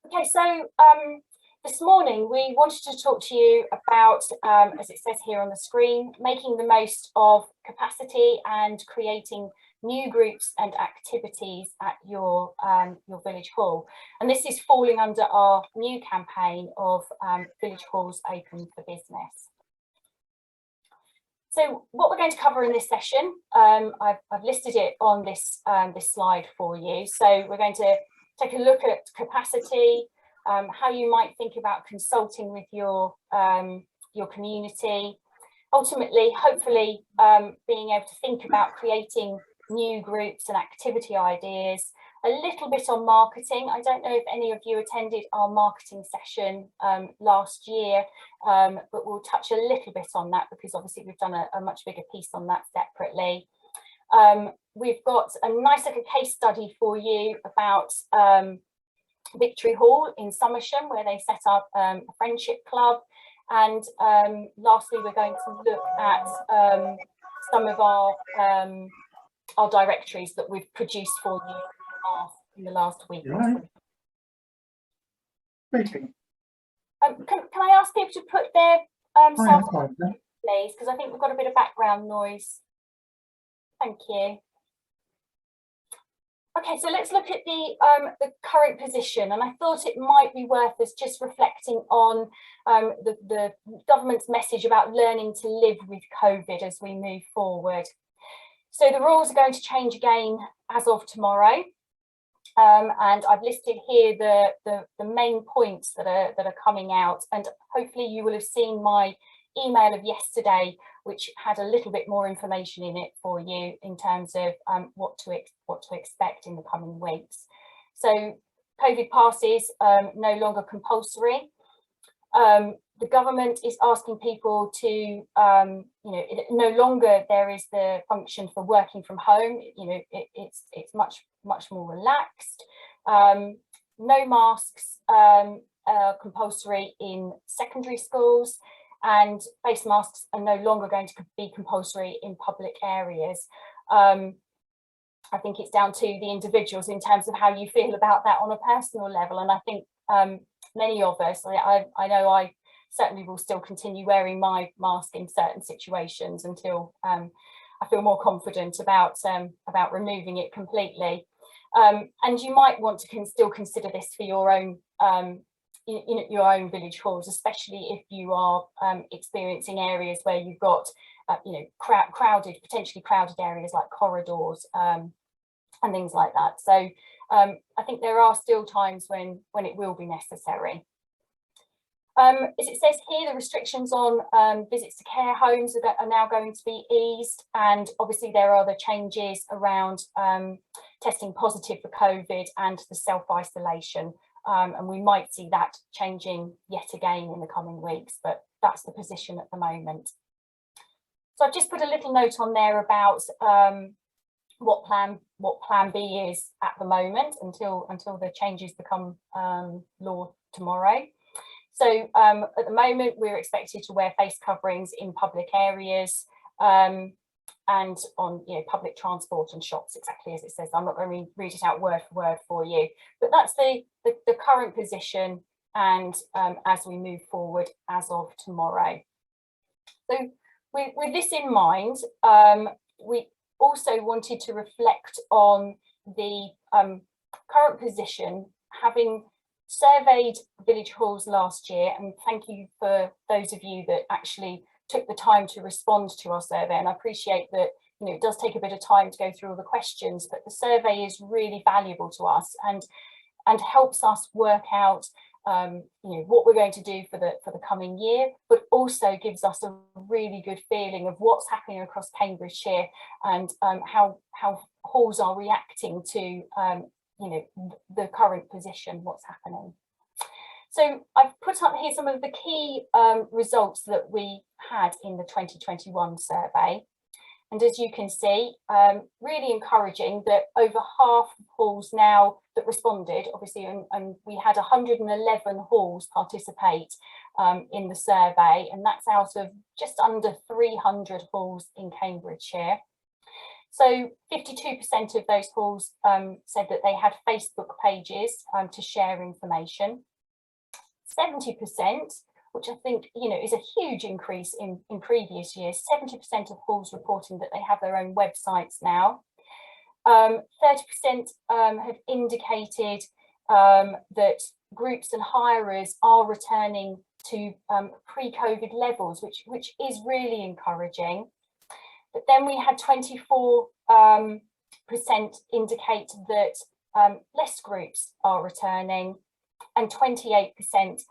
Okay, so this morning we wanted to talk to you about, as it says here on the screen, making the most of capacity and creating new groups and activities at your village hall. And this is falling under our new campaign of Village Halls Open for Business. So what we're going to cover in this session, I've listed it on this slide for you. So we're going to take a look at capacity, how you might think about consulting with your community, ultimately, hopefully, being able to think about creating new groups and activity ideas, a little bit on marketing. I don't know if any of you attended our marketing session last year, but we'll touch a little bit on that because obviously we've done a much bigger piece on that separately. We've got a nice little case study for you about Victory Hall in Somersham, where they set up a friendship club. And lastly, we're going to look at some of our directories that we've produced for you in the last week. Right. Can I ask people to put their self on, please, because I think we've got a bit of background noise. Thank you. Okay, so let's look at the current position, and I thought it might be worth us just reflecting on the government's message about learning to live with COVID as we move forward. So the rules are going to change again as of tomorrow, and I've listed here the main points that are coming out, and hopefully you will have seen my email of yesterday, which had a little bit more information in it for you in terms of what to expect in the coming weeks. So COVID passes no longer compulsory. The government is asking people to, no longer there is the function for working from home. It's much more relaxed. No masks compulsory in secondary schools, and face masks are no longer going to be compulsory in public areas. I think it's down to the individuals in terms of how you feel about that on a personal level. And I think many of us, I know I certainly will still continue wearing my mask in certain situations until I feel more confident about removing it completely. And you might want to still consider this for your own your own village halls, especially if you are experiencing areas where you've got potentially crowded areas like corridors and things like that. So I think there are still times when it will be necessary. As it says here, the restrictions on visits to care homes are now going to be eased, and obviously there are the changes around testing positive for COVID and the self-isolation. And we might see that changing yet again in the coming weeks, but that's the position at the moment. So I've just put a little note on there about what plan B is at the moment until the changes become law tomorrow. So at the moment we're expected to wear face coverings in public areas and on public transport and shops, exactly as it says. I'm not going to read it out word for word for you, but that's the current position, and as we move forward as of tomorrow. So with this in mind, we also wanted to reflect on the current position, having surveyed village halls last year, and thank you for those of you that actually took the time to respond to our survey. And I appreciate that it does take a bit of time to go through all the questions, but the survey is really valuable to us and helps us work out what we're going to do for the coming year, but also gives us a really good feeling of what's happening across Cambridgeshire and how halls are reacting to the current position, what's happening. So I've put up here some of the key results that we had in the 2021 survey. And as you can see, really encouraging that over half of halls now that responded, obviously, and we had 111 halls participate in the survey, and that's out of just under 300 halls in Cambridgeshire. So 52% of those halls said that they had Facebook pages to share information. 70%, which I think, you know, is a huge increase in previous years, 70% of halls reporting that they have their own websites now. 30% have indicated that groups and hirers are returning to pre-COVID levels, which is really encouraging. But then we had 24% indicate that less groups are returning, and 28%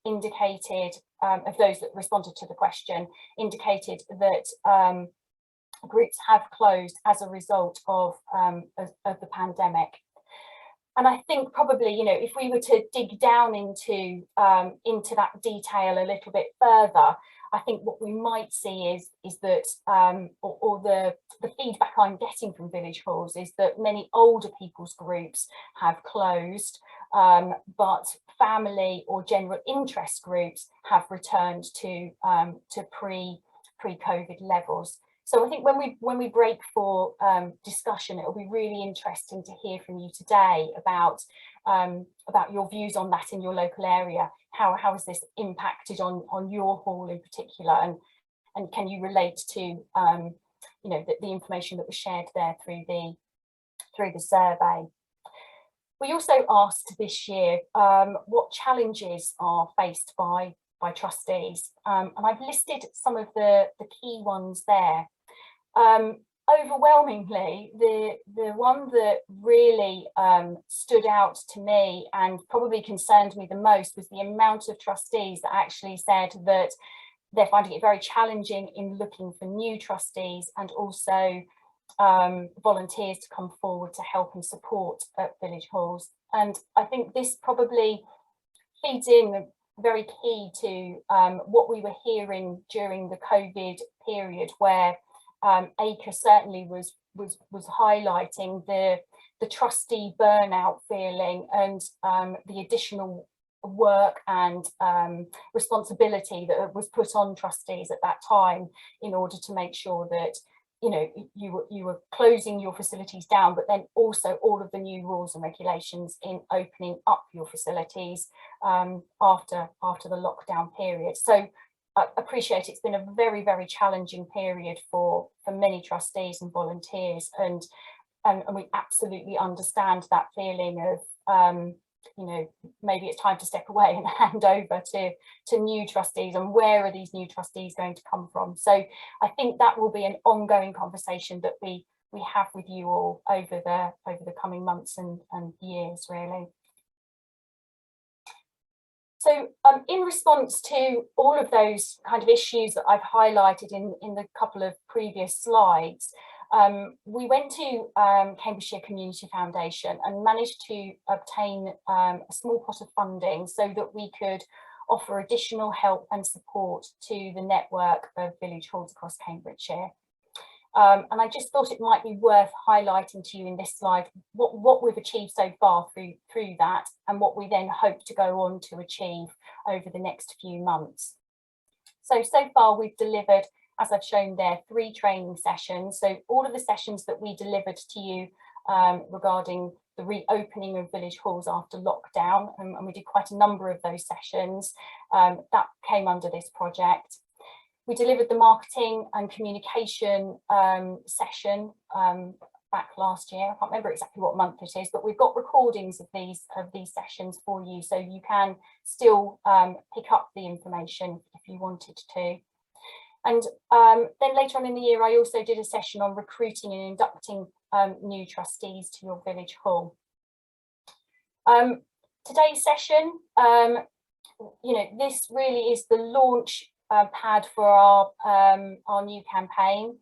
indicated, of those that responded to the question, indicated that groups have closed as a result of the pandemic. And I think probably, you know, if we were to dig down into that detail a little bit further, I think what we might see is that, or the feedback I'm getting from village halls is that many older people's groups have closed, but family or general interest groups have returned to pre-COVID levels. So I think when we break for discussion, it'll be really interesting to hear from you today about your views on that in your local area. How has this impacted on your hall in particular, and can you relate to you know, the information that was shared there through the survey. We also asked this year what challenges are faced by trustees, and I've listed some of the key ones there. Overwhelmingly, the one that really stood out to me and probably concerned me the most was the amount of trustees that actually said that they're finding it very challenging in looking for new trustees, and also volunteers to come forward to help and support at village halls. And I think this probably feeds in very key to what we were hearing during the COVID period, where ACRE certainly was highlighting the trustee burnout feeling, and the additional work and responsibility that was put on trustees at that time in order to make sure that, you know, you were closing your facilities down, but then also all of the new rules and regulations in opening up your facilities after the lockdown period. So I appreciate it's been a very, very challenging period for many trustees and volunteers, and we absolutely understand that feeling of you know, maybe it's time to step away and hand over to new trustees, and where are these new trustees going to come from. So I think that will be an ongoing conversation that we have with you all over the coming months and years, really. So in response to all of those kind of issues that I've highlighted in the couple of previous slides, we went to Cambridgeshire Community Foundation and managed to obtain a small pot of funding so that we could offer additional help and support to the network of village halls across Cambridgeshire. And I just thought it might be worth highlighting to you in this slide what we've achieved so far through that, and what we then hope to go on to achieve over the next few months. So far we've delivered, as I've shown there, 3 training sessions. So all of the sessions that we delivered to you regarding the reopening of village halls after lockdown, and we did quite a number of those sessions, that came under this project. We delivered the marketing and communication session back last year. I can't remember exactly what month it is, but we've got recordings of these sessions for you, so you can still pick up the information if you wanted to. And then later on in the year, I also did a session on recruiting and inducting new trustees to your village hall. Today's session, you know, this really is the launch pad for our new campaign.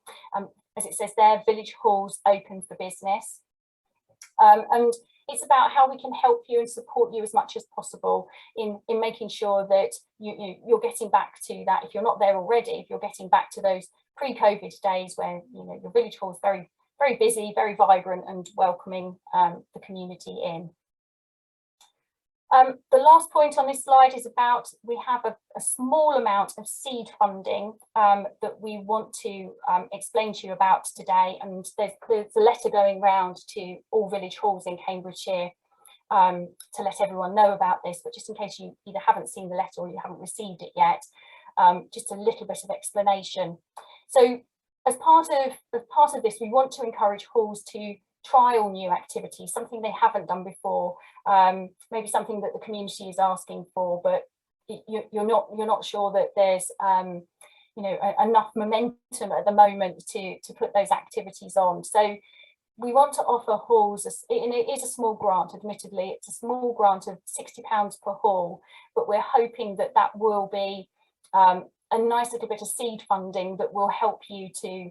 As it says there, village halls open for business. And it's about how we can help you and support you as much as possible in making sure that you're getting back to that. If you're not there already, if you're getting back to those pre-COVID days when, you know, your village hall is very, very busy, very vibrant, and welcoming the community in. The last point on this slide is about, we have a small amount of seed funding that we want to explain to you about today, and there's a letter going round to all village halls in Cambridgeshire to let everyone know about this, but just in case you either haven't seen the letter or you haven't received it yet, just a little bit of explanation. So as part of this, we want to encourage halls to trial new activities, something they haven't done before, maybe something that the community is asking for, but you're not sure that there's you know, enough momentum at the moment to put those activities on. So we want to offer halls, and it is a small grant, admittedly, it's a small grant of £60 per hall, but we're hoping that that will be a nice little bit of seed funding that will help you to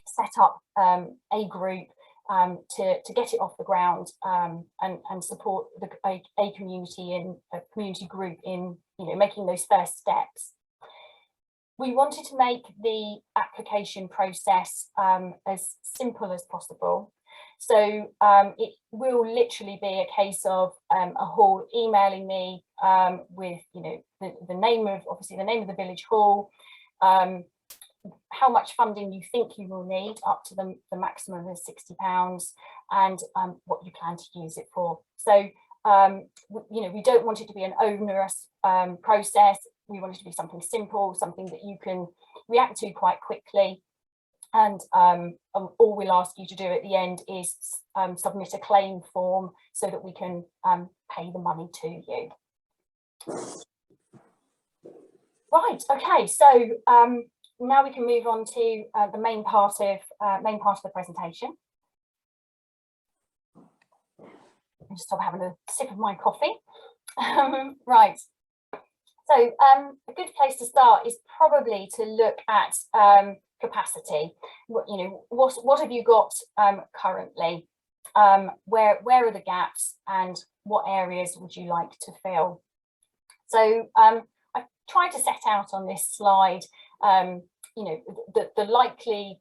set up a group to get it off the ground and support a community group in, you know, making those first steps. We wanted to make the application process as simple as possible. So it will literally be a case of a hall emailing me with, you know, the name of, obviously the name of the village hall, how much funding you think you will need, up to the maximum of £60, and what you plan to use it for. So, you know, we don't want it to be an onerous process. We want it to be something simple, something that you can react to quite quickly. And all we'll ask you to do at the end is submit a claim form so that we can pay the money to you. Right, okay, so now we can move on to the main part of the presentation. I'll just stop having a sip of my coffee. Right. So a good place to start is probably to look at capacity. You know, what have you got currently? Where are the gaps, and what areas would you like to fill? So I've tried to set out on this slide, you know, the likely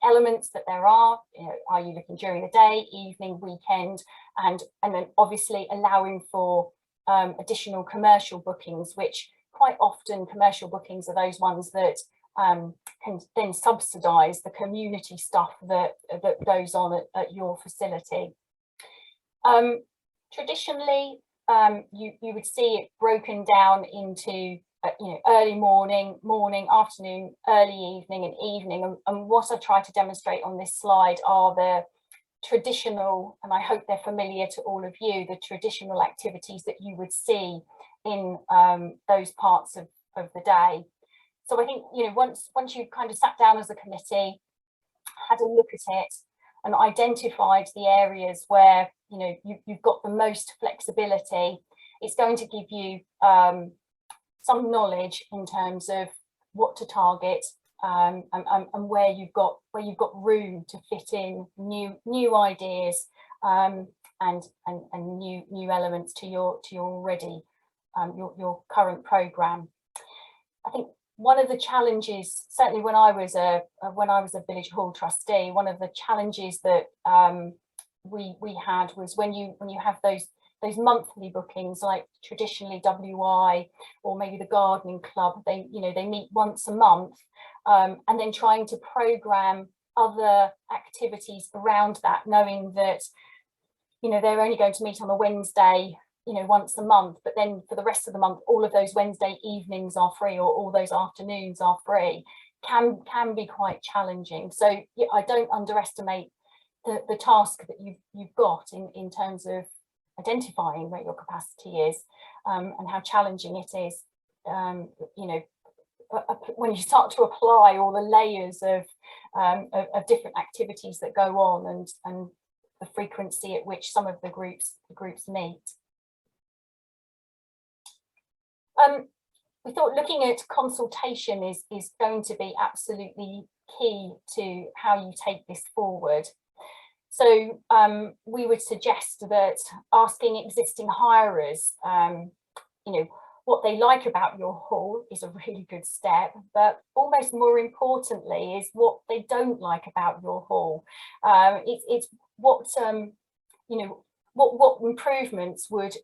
elements that there are. You know, are you looking during the day, evening, weekend, and then obviously allowing for additional commercial bookings, which quite often commercial bookings are those ones that can then subsidise the community stuff that goes on at your facility. Traditionally, you would see it broken down into you know, early morning, afternoon, early evening, and evening. And what I've tried to demonstrate on this slide are the traditional, and I hope they're familiar to all of you, the traditional activities that you would see in those parts of the day. So I think, you know, once you've kind of sat down as a committee, had a look at it, and identified the areas where, you know, you've got the most flexibility, it's going to give you some knowledge in terms of what to target, and where you've got room to fit in new ideas and new elements to your already your current programme. I think one of the challenges, certainly when I was a village hall trustee, one of the challenges that we had was when you have those monthly bookings, like traditionally WI or maybe the gardening club, they meet once a month, and then trying to program other activities around that, knowing that, you know, they're only going to meet on a Wednesday, you know, once a month, but then for the rest of the month, all of those Wednesday evenings are free, or all those afternoons are free, can be quite challenging. So yeah, I don't underestimate the task that you've got in terms of identifying where your capacity is, and how challenging it is, you know, when you start to apply all the layers of different activities that go on, and the frequency at which some of the groups meet. We thought looking at consultation is going to be absolutely key to how you take this forward. So we would suggest that asking existing hirers, you know, what they like about your hall is a really good step, but almost more importantly is what they don't like about your hall. It's what, you know, what improvements would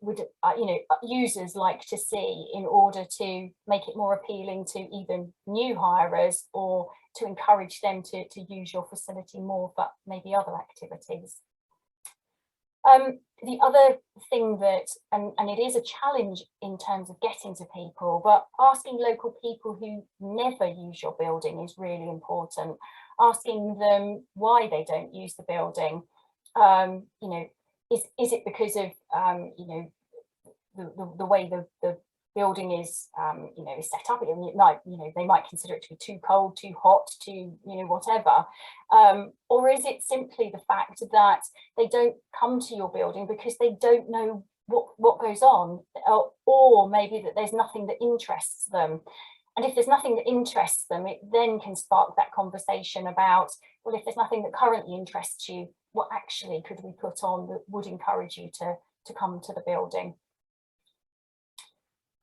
users like to see in order to make it more appealing to even new hirers, or to encourage them to use your facility more for maybe other activities. The other thing that, and it is a challenge in terms of getting to people, but asking local people who never use your building is really important. Asking them why they don't use the building. Is it because of the way the building is is set up? They might consider it to be too cold, too hot, too whatever, or is it simply the fact that they don't come to your building because they don't know what goes on, or maybe that there's nothing that interests them? And if there's nothing that interests them, it then can spark that conversation about, well, if there's nothing that currently interests you, what actually could we put on that would encourage you to come to the building?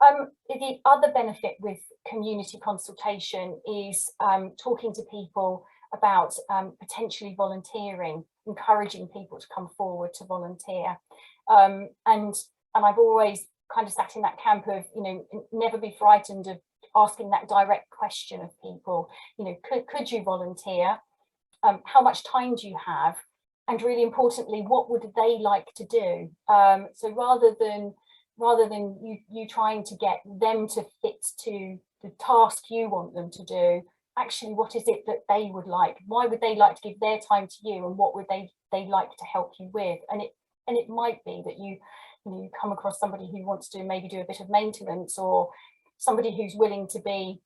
The other benefit with community consultation is talking to people about potentially volunteering, encouraging people to come forward to volunteer. And I've always kind of sat in that camp of, never be frightened of asking that direct question of people. Could you volunteer? How much time do you have? And really importantly, what would they like to do? So rather than you trying to get them to fit to the task you want them to do, actually, what is it that they would like? Why would they like to give their time to you, and what would they like to help you with? And it might be that you come across somebody who wants to maybe do a bit of maintenance, or somebody who's willing to be,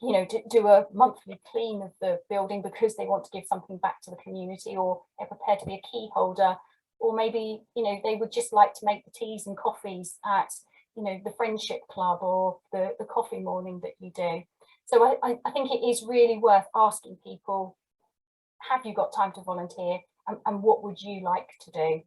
to do a monthly clean of the building because they want to give something back to the community, or they're prepared to be a key holder, or maybe, they would just like to make the teas and coffees at, the friendship club or the coffee morning that you do. So I think it is really worth asking people, have you got time to volunteer, and what would you like to do?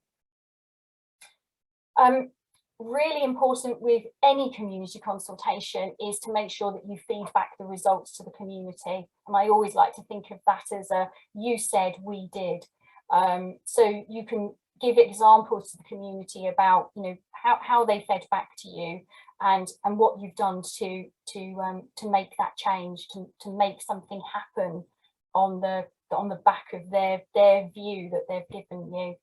Really important with any community consultation is to make sure that you feed back the results to the community. And I always like to think of that as a you said, we did. So you can give examples to the community about how they fed back to you, and what you've done to make that change, to make something happen on the back of their view that they've given you.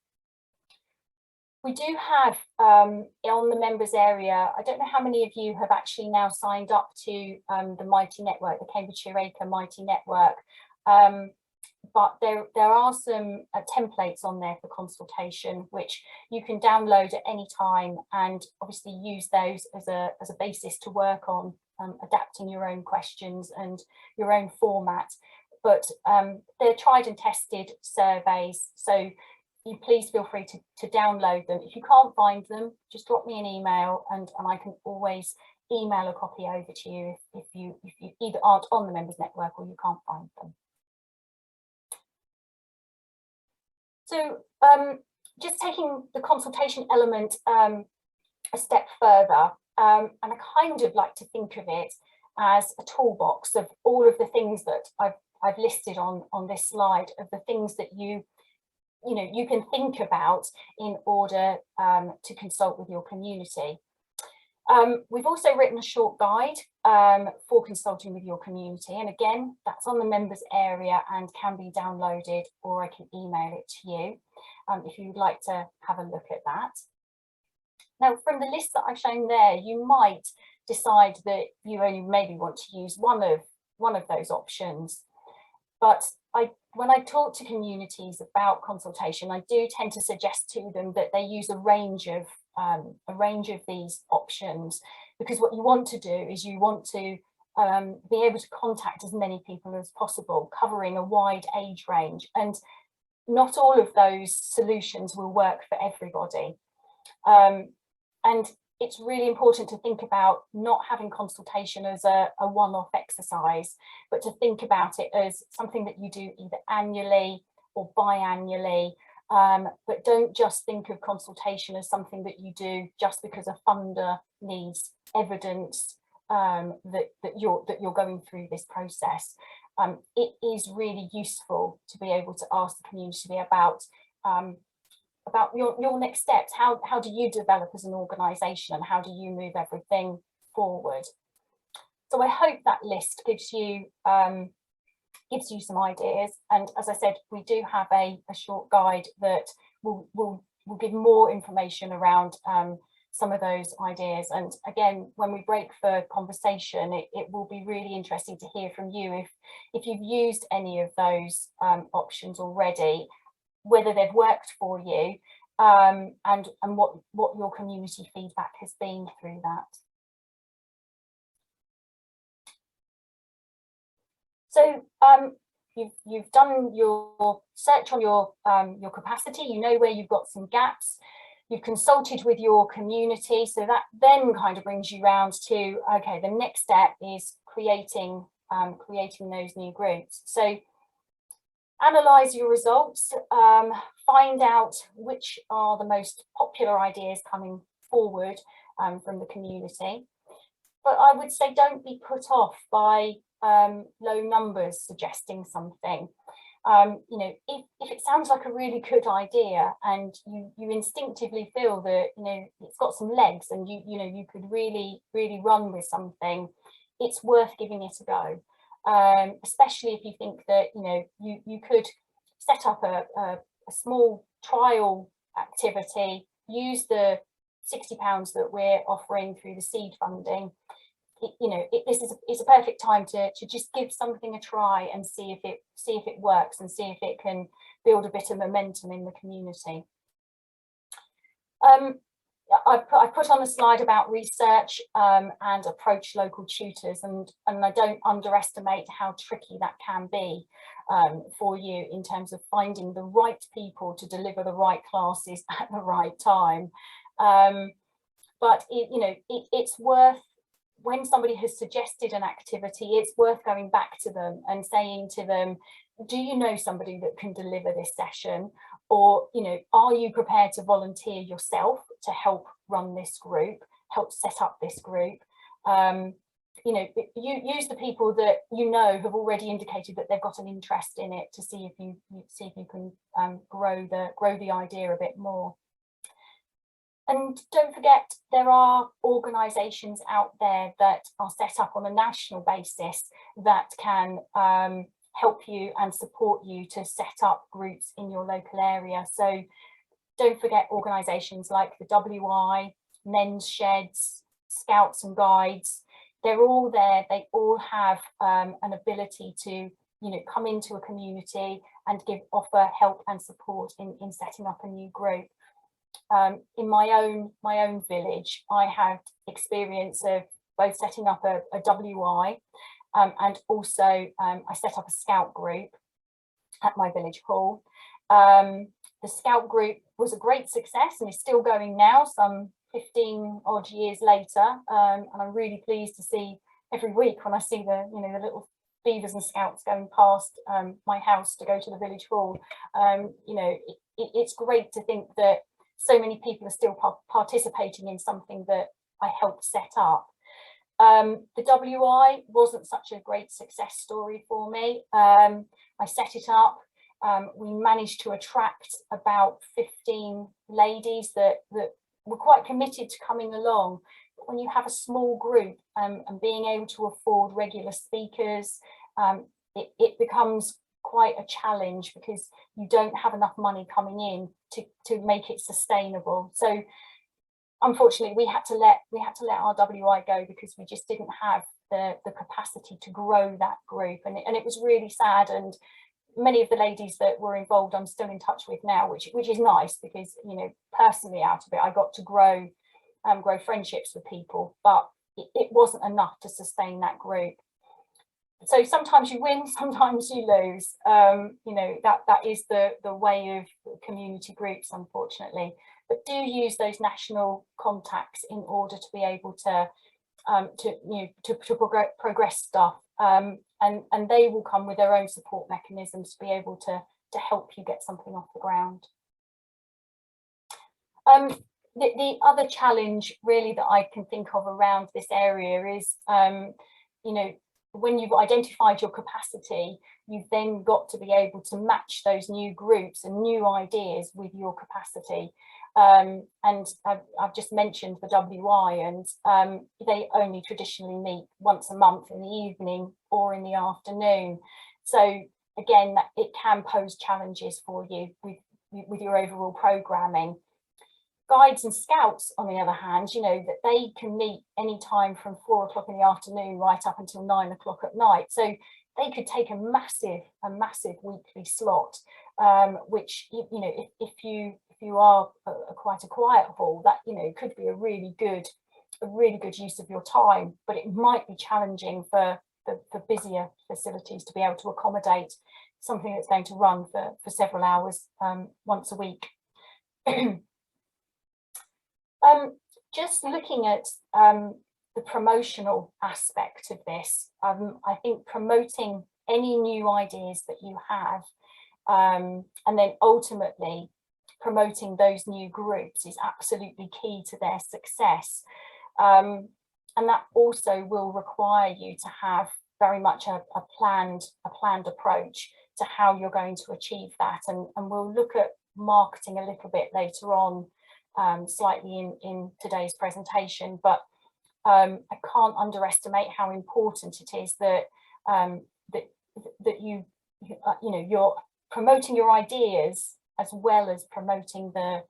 We do have on the members area, I don't know how many of you have actually now signed up to the Mighty Network, the Cambridgeshire Acre Mighty Network, but there are some templates on there for consultation, which you can download at any time, and obviously use those as a basis to work on adapting your own questions and your own format. But they're tried and tested surveys, so you please feel free to download them. If you can't find them, just drop me an email, and I can always email a copy over to you if you either aren't on the members network or you can't find them. So just taking the consultation element a step further, and I kind of like to think of it as a toolbox of all of the things that I've listed on this slide, of the things that you can think about in order to consult with your community. We've also written a short guide for consulting with your community, and again, that's on the members area and can be downloaded, or I can email it to you if you'd like to have a look at that. Now, from the list that I've shown there, you might decide that you only maybe want to use one of those options, but when I talk to communities about consultation, I do tend to suggest to them that they use a range of these options, because what you want to do is you want to be able to contact as many people as possible, covering a wide age range, and not all of those solutions will work for everybody. And it's really important to think about not having consultation as a one-off exercise, but to think about it as something that you do either annually or biannually. But don't just think of consultation as something that you do just because a funder needs evidence that you're going through this process. It is really useful to be able to ask the community about about your next steps. How do you develop as an organisation, and how do you move everything forward? So I hope that list gives you some ideas. And as I said, we do have a short guide that will give more information around some of those ideas. And again, when we break for conversation, it will be really interesting to hear from you if you've used any of those options already, whether they've worked for you, and what your community feedback has been through that. So you've done your search on your capacity. You know where you've got some gaps. You've consulted with your community, so that then kind of brings you round to, okay, the next step is creating those new groups. So analyze your results, find out which are the most popular ideas coming forward from the community. But I would say don't be put off by low numbers suggesting something. You know, if it sounds like a really good idea and you instinctively feel that, you know, it's got some legs and you know you could really run with something, it's worth giving it a go. Especially if you think that, you know, you could set up a small trial activity, use the £60 that we're offering through the seed funding. You know, it's a perfect time to just give something a try and see if it works, and see if it can build a bit of momentum in the community. I put on a slide about research and approach local tutors, and I don't underestimate how tricky that can be for you in terms of finding the right people to deliver the right classes at the right time. But you know, it's worth, when somebody has suggested an activity, it's worth going back to them and saying to them, do you know somebody that can deliver this session? Or, you know, are you prepared to volunteer yourself to help run this group, help set up this group? You know, you use the people that you know have already indicated that they've got an interest in it, to see if you can grow the idea a bit more. And don't forget, there are organisations out there that are set up on a national basis that can help you and support you to set up groups in your local area. So don't forget organisations like the WI, Men's Sheds, Scouts and Guides. They're all there. They all have an ability to, you know, come into a community and offer help and support in setting up a new group. In my own village, I had experience of both setting up a WI and also I set up a scout group at my village hall. The scout group was a great success and is still going now, some 15 odd years later, and I'm really pleased to see every week when I see the little beavers and scouts going past my house to go to the village hall. You know, it's great to think that so many people are still participating in something that I helped set up. The WI wasn't such a great success story for me. I set it up. We managed to attract about 15 ladies that were quite committed to coming along. But when you have a small group and being able to afford regular speakers, it becomes quite a challenge, because you don't have enough money coming in to make it sustainable. So unfortunately we had to let our WI go, because we just didn't have the capacity to grow that group, and it was really sad. And many of the ladies that were involved I'm still in touch with now, which is nice, because, you know, personally out of it I got to grow friendships with people, but it wasn't enough to sustain that group. So sometimes you win, sometimes you lose. You know, that is the way of community groups, unfortunately. But do use those national contacts in order to be able to progress stuff, and they will come with their own support mechanisms to be able to help you get something off the ground. The other challenge really that I can think of around this area is, you know, when you've identified your capacity, you've then got to be able to match those new groups and new ideas with your capacity. And I've just mentioned the WI, and they only traditionally meet once a month in the evening or in the afternoon. So again, it can pose challenges for you with your overall programming. Guides and scouts, on the other hand, you know, that they can meet any time from 4 o'clock in the afternoon right up until 9 o'clock at night. So they could take a massive weekly slot, which, you know, if you are quite a quiet hall, that, you know, could be a really good use of your time, but it might be challenging for busier facilities to be able to accommodate something that's going to run for several hours once a week. Just looking at the promotional aspect of this, I think promoting any new ideas that you have, and then ultimately promoting those new groups is absolutely key to their success. And that also will require you to have very much a planned approach to how you're going to achieve that. And we'll look at marketing a little bit later on, slightly in today's presentation, but I can't underestimate how important it is that that you know, you're promoting your ideas as well as promoting the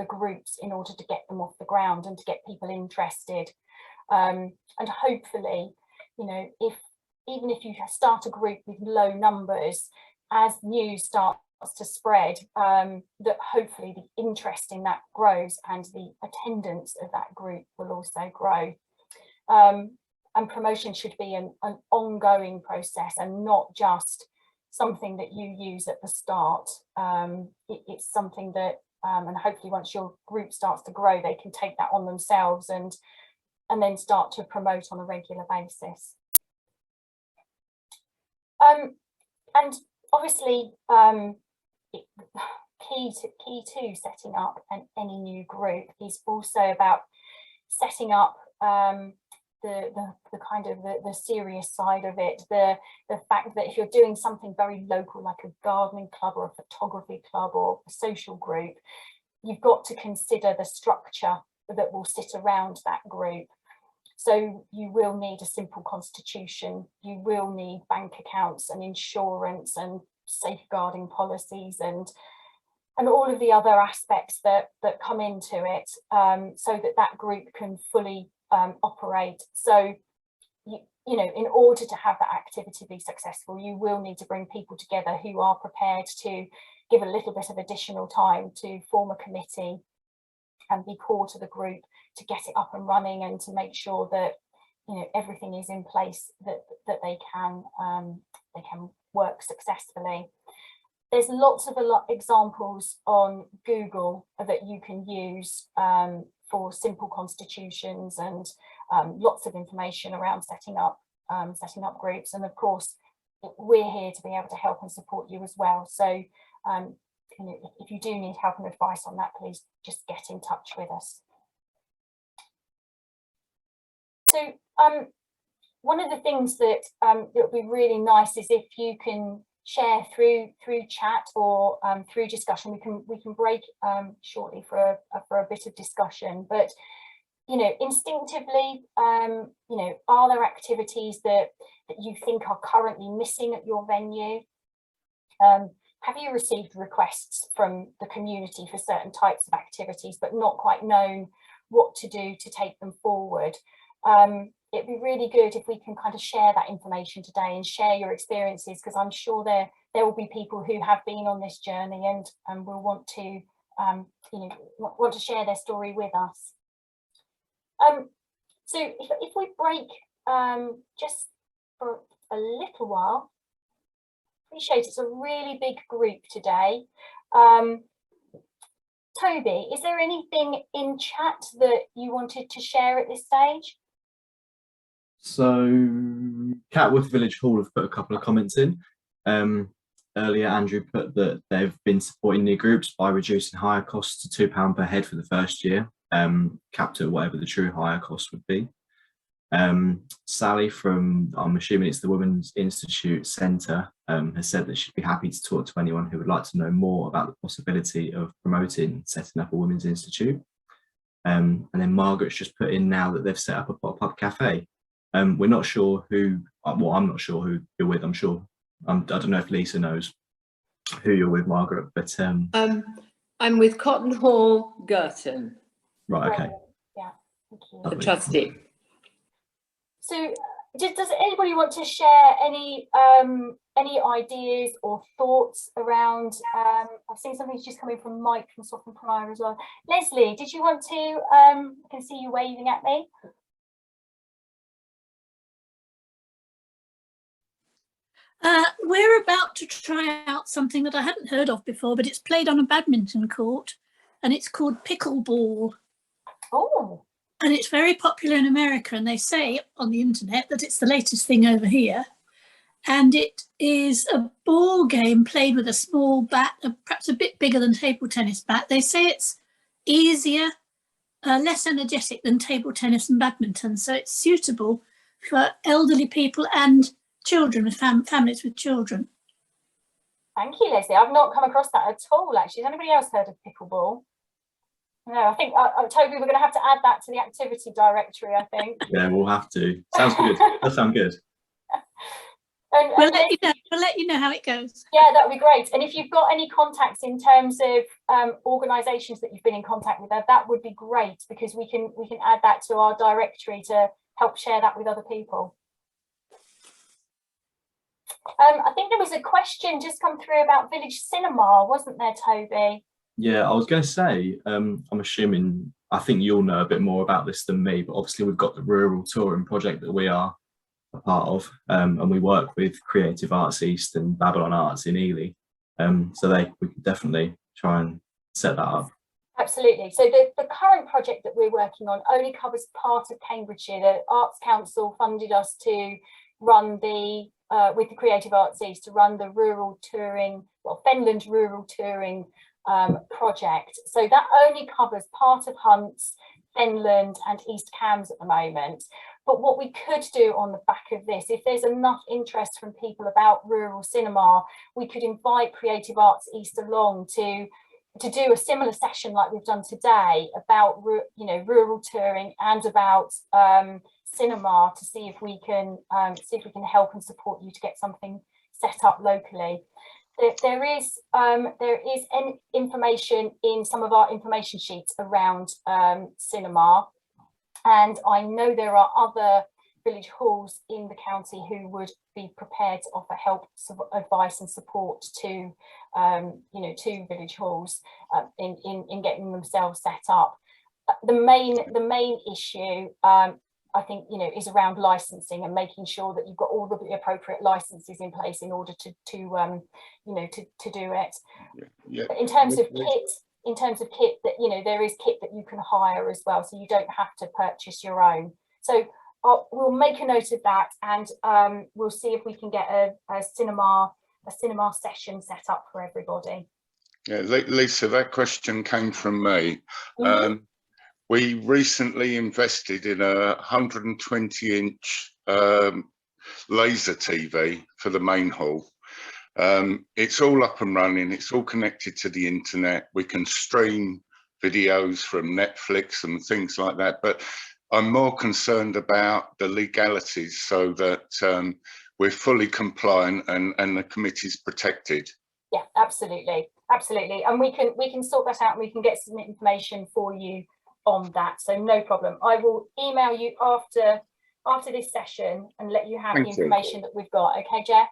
groups in order to get them off the ground and to get people interested. And hopefully, you know, even if you start a group with low numbers, as news starts to spread, that hopefully the interest in that grows and the attendance of that group will also grow. And promotion should be an ongoing process and not just something that you use at the start. It's something that, and hopefully once your group starts to grow, they can take that on themselves and then start to promote on a regular basis. And obviously, key to setting up any new group is also about setting up the kind of the serious side of it, the fact that if you're doing something very local like a gardening club or a photography club or a social group, you've got to consider the structure that will sit around that group. So you will need a simple constitution, you will need bank accounts and insurance and safeguarding policies and all of the other aspects that come into it, so that group can fully operate. So you know, in order to have that activity be successful, you will need to bring people together who are prepared to give a little bit of additional time to form a committee and be core to the group, to get it up and running and to make sure that, you know, everything is in place that they can work successfully. There's lots of examples on Google that you can use for simple constitutions and lots of information around setting up groups. And of course, we're here to be able to help and support you as well. So you know, if you do need help and advice on that, please just get in touch with us. So one of the things that it would be really nice is if you can share through chat or through discussion. We can break shortly for a bit of discussion, but you know, instinctively, you know, are there activities that you think are currently missing at your venue? Have you received requests from the community for certain types of activities but not quite known what to do to take them forward? It'd be really good if we can kind of share that information today and share your experiences, because I'm sure there will be people who have been on this journey and will want to you know, want to share their story with us. So if we break just for a little while, appreciate it's a really big group today. Toby, is there anything in chat that you wanted to share at this stage? So Catworth Village Hall have put a couple of comments in. Earlier, Andrew put that they've been supporting new groups by reducing hire costs to £2 per head for the first year, capped at whatever the true hire cost would be. Sally from, I'm assuming it's the Women's Institute Centre, has said that she'd be happy to talk to anyone who would like to know more about the possibility of promoting setting up a Women's Institute. And then Margaret's just put in now that they've set up a pop-up cafe. We're not sure who, well, I'm not sure who you're with, I'm sure. I don't know if Lisa knows who you're with, Margaret, but I'm with Cotton Hall Girton. right, okay. Yeah, thank you. The trustee. So does anybody want to share any ideas or thoughts around, I've seen something's just coming from Mike from Soften Prior as well. Leslie, did you want to, I can see you waving at me. We're about to try out something that I hadn't heard of before, but it's played on a badminton court and it's called pickleball. Oh. And it's very popular in America, and they say on the internet that it's the latest thing over here. And it is a ball game played with a small bat, perhaps a bit bigger than table tennis bat. They say it's easier, less energetic than table tennis and badminton. So it's suitable for elderly people and children, with families with children. Thank you, Leslie. I've not come across that at all, actually. Has anybody else heard of pickleball? No, I think, Toby, we're going to have to add that to the activity directory, I think. Yeah, we'll have to. Sounds good. That sounds good. We'll let you know how it goes. Yeah, that would be great. And if you've got any contacts in terms of organisations that you've been in contact with, that would be great, because we can add that to our directory to help share that with other people. I think there was a question just come through about Village Cinema, wasn't there, Toby? Yeah, I was going to say, I'm assuming, I think you'll know a bit more about this than me, but obviously we've got the rural touring project that we are a part of, and we work with Creative Arts East and Babylon Arts in Ely, so we can definitely try and set that up. Absolutely. So the current project that we're working on only covers part of Cambridgeshire. The Arts Council funded us to run with the Creative Arts East, to run the rural touring, well, Fenland rural touring project. So that only covers part of Hunts, Fenland and East Cambs at the moment. But what we could do on the back of this, if there's enough interest from people about rural cinema, we could invite Creative Arts East along to do a similar session like we've done today about rural touring and about cinema, to see if we can help and support you to get something set up locally. There is information in some of our information sheets around cinema, and I know there are other village halls in the county who would be prepared to offer help, advice and support to to village halls in getting themselves set up. The main issue, I think, is around licensing and making sure that you've got all the appropriate licenses in place in order to do it. Yeah. In terms of kit, that there is kit that you can hire as well, so you don't have to purchase your own. So we'll make a note of that, and we'll see if we can get a cinema session set up for everybody. Yeah, Lisa, that question came from me. Mm-hmm. We recently invested in a 120-inch laser TV for the main hall. It's all up and running. It's all connected to the internet. We can stream videos from Netflix and things like that. But I'm more concerned about the legalities, so that we're fully compliant and the committee's protected. Yeah, absolutely, and we can sort that out, and we can get some information for you on that, so no problem. I will email you after this session and let you have the information that we've got. Okay, Jeff?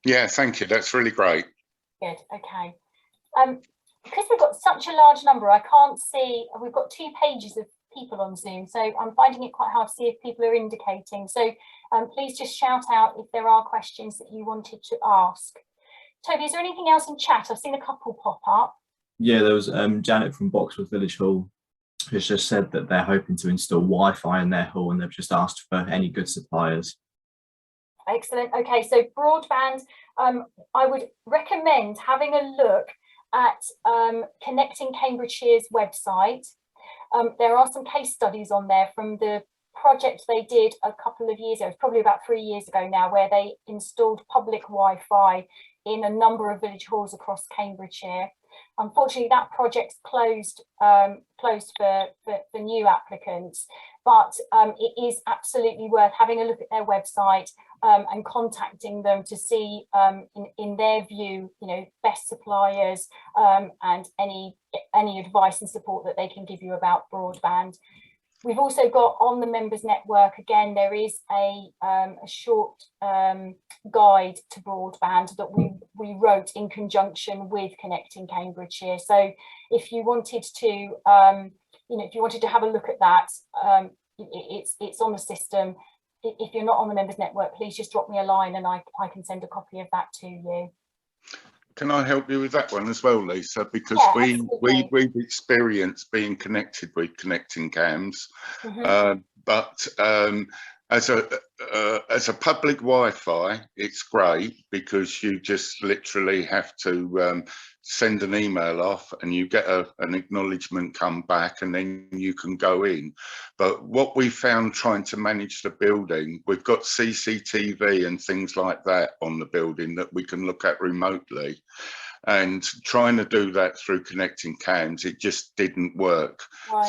Yeah, thank you. That's really great. Good. Okay. Because we've got such a large number, I can't see. We've got 2 pages of people on Zoom, so I'm finding it quite hard to see if people are indicating. So please just shout out if there are questions that you wanted to ask. Toby, is there anything else in chat? I've seen a couple pop up. Yeah, there was Janet from Boxwood Village Hall, who's just said that they're hoping to install Wi-Fi in their hall, and they've just asked for any good suppliers. Excellent. Okay, so broadband, I would recommend having a look at Connecting Cambridgeshire's website. There are some case studies on there from the project they did a couple of years ago, it's probably about 3 years ago now, where they installed public Wi-Fi in a number of village halls across Cambridgeshire. Unfortunately, that project's closed for new applicants, but it is absolutely worth having a look at their website and contacting them to see, in their view, best suppliers and any advice and support that they can give you about broadband. We've also got on the members network, again, there is a short guide to broadband that we wrote in conjunction with Connecting Cambridgeshire. So if you wanted to, if you wanted to have a look at that, it's on the system. If you're not on the members network, please just drop me a line and I can send a copy of that to you. Can I help you with that one as well, Lisa? Because Yeah, we've experienced being connected with Connecting Cams, but as a public Wi-Fi, it's great because you just literally have to send an email off and you get an acknowledgement come back and then you can go in. But what we found trying to manage the building, we've got CCTV and things like that on the building that we can look at remotely. And trying to do that through Connecting Cams, it just didn't work. Right.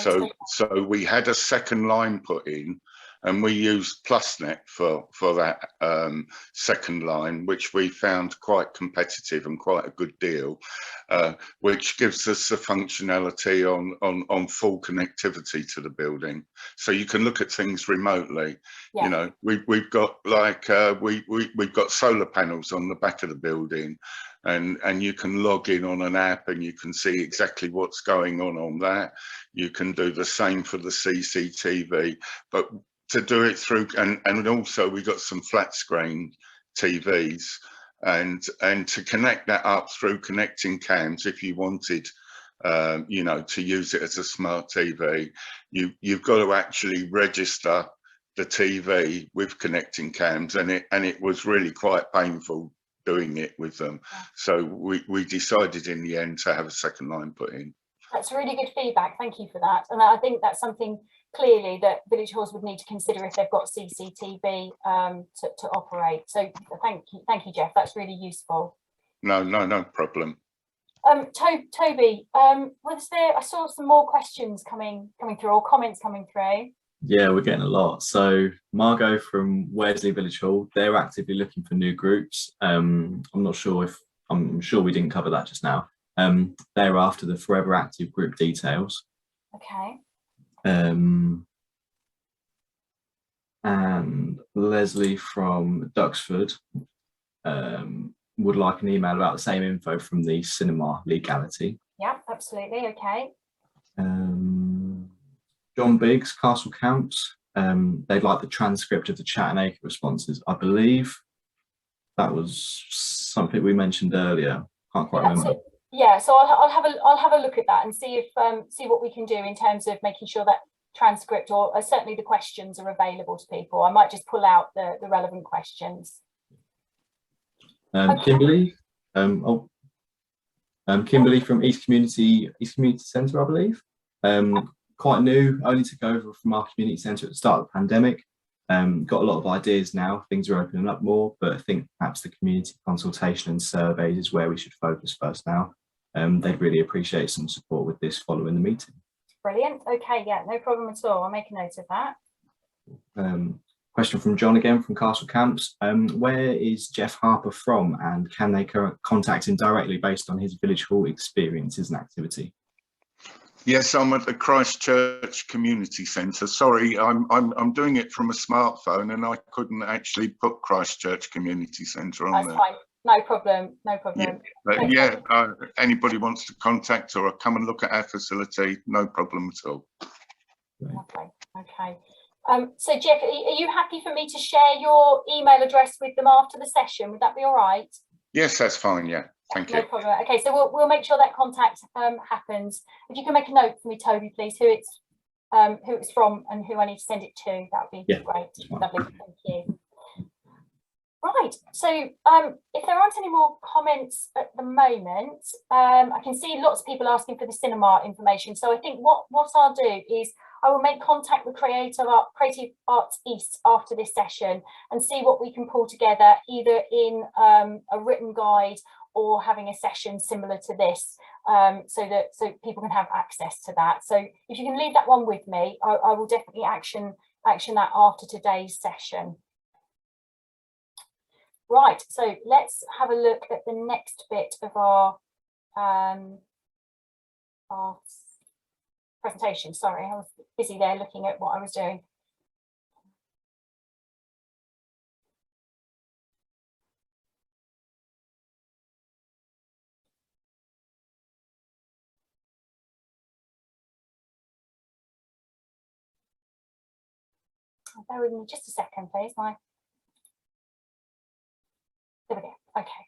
So we had a second line put in, and we used PlusNet for that second line, which we found quite competitive and quite a good deal, which gives us the functionality on full connectivity to the building. So you can look at things remotely. Yeah. We've got like we've got solar panels on the back of the building, and you can log in on an app and you can see exactly what's going on that. You can do the same for the CCTV, but to do it through, and also we got some flat screen TVs, and to connect that up through Connecting Cams, if you wanted to use it as a smart TV, you've got to actually register the TV with Connecting Cams, and it was really quite painful doing it with them. So we decided in the end to have a second line put in. That's really good feedback. Thank you for that. And I think that's something clearly that village halls would need to consider if they've got CCTV to operate. So thank you, Jeff. That's really useful. No problem. Toby, was there? I saw some more questions coming through, or comments coming through. Yeah, we're getting a lot. So Margot from Wesley Village Hall, they're actively looking for new groups. I'm sure we didn't cover that just now. They're after the forever active group details. Okay. And Leslie from Duxford would like an email about the same info from the cinema legality. Yeah, absolutely. Okay. John Biggs, Castle Camps, they'd like the transcript of the chat and acre responses. I believe that was something we mentioned earlier. Can't quite remember. Yeah, so I'll have a look at that and see what we can do in terms of making sure that transcript, or certainly the questions, are available to people. I might just pull out the relevant questions. Okay. Kimberly, Kimberly from East Community Centre, I believe. Quite new, only took over from our community centre at the start of the pandemic. Got a lot of ideas now, things are opening up more, but I think perhaps the community consultation and surveys is where we should focus first now. They'd really appreciate some support with this following the meeting. Brilliant. Okay, yeah, no problem at all. I'll make a note of that. Question from John again from Castle Camps. Where is Jeff Harper from, and can they contact him directly based on his village hall experiences and activity? Yes, I'm at the Christchurch Community Centre. Sorry, I'm doing it from a smartphone and I couldn't actually put Christchurch Community Centre on there. That's fine. No problem. No problem. Yeah, anybody wants to contact or come and look at our facility, no problem at all. Lovely. Okay. So Jeff, are you happy for me to share your email address with them after the session? Would that be all right? Yes, that's fine. Yeah. Thank you. No problem. Okay, so we'll make sure that contact happens. If you can make a note for me, Toby, please, who it's from and who I need to send it to, that would be great. Lovely. Thank you. Right, so if there aren't any more comments at the moment, I can see lots of people asking for the cinema information. So I think what I'll do is I will make contact with Creative Arts East after this session and see what we can pull together, either in a written guide or having a session similar to this, so people can have access to that. So if you can leave that one with me, I will definitely action that after today's session. Right, so let's have a look at the next bit of our presentation. Sorry, I was busy there looking at what I was doing. Bear with me just a second, please. There we go. Okay.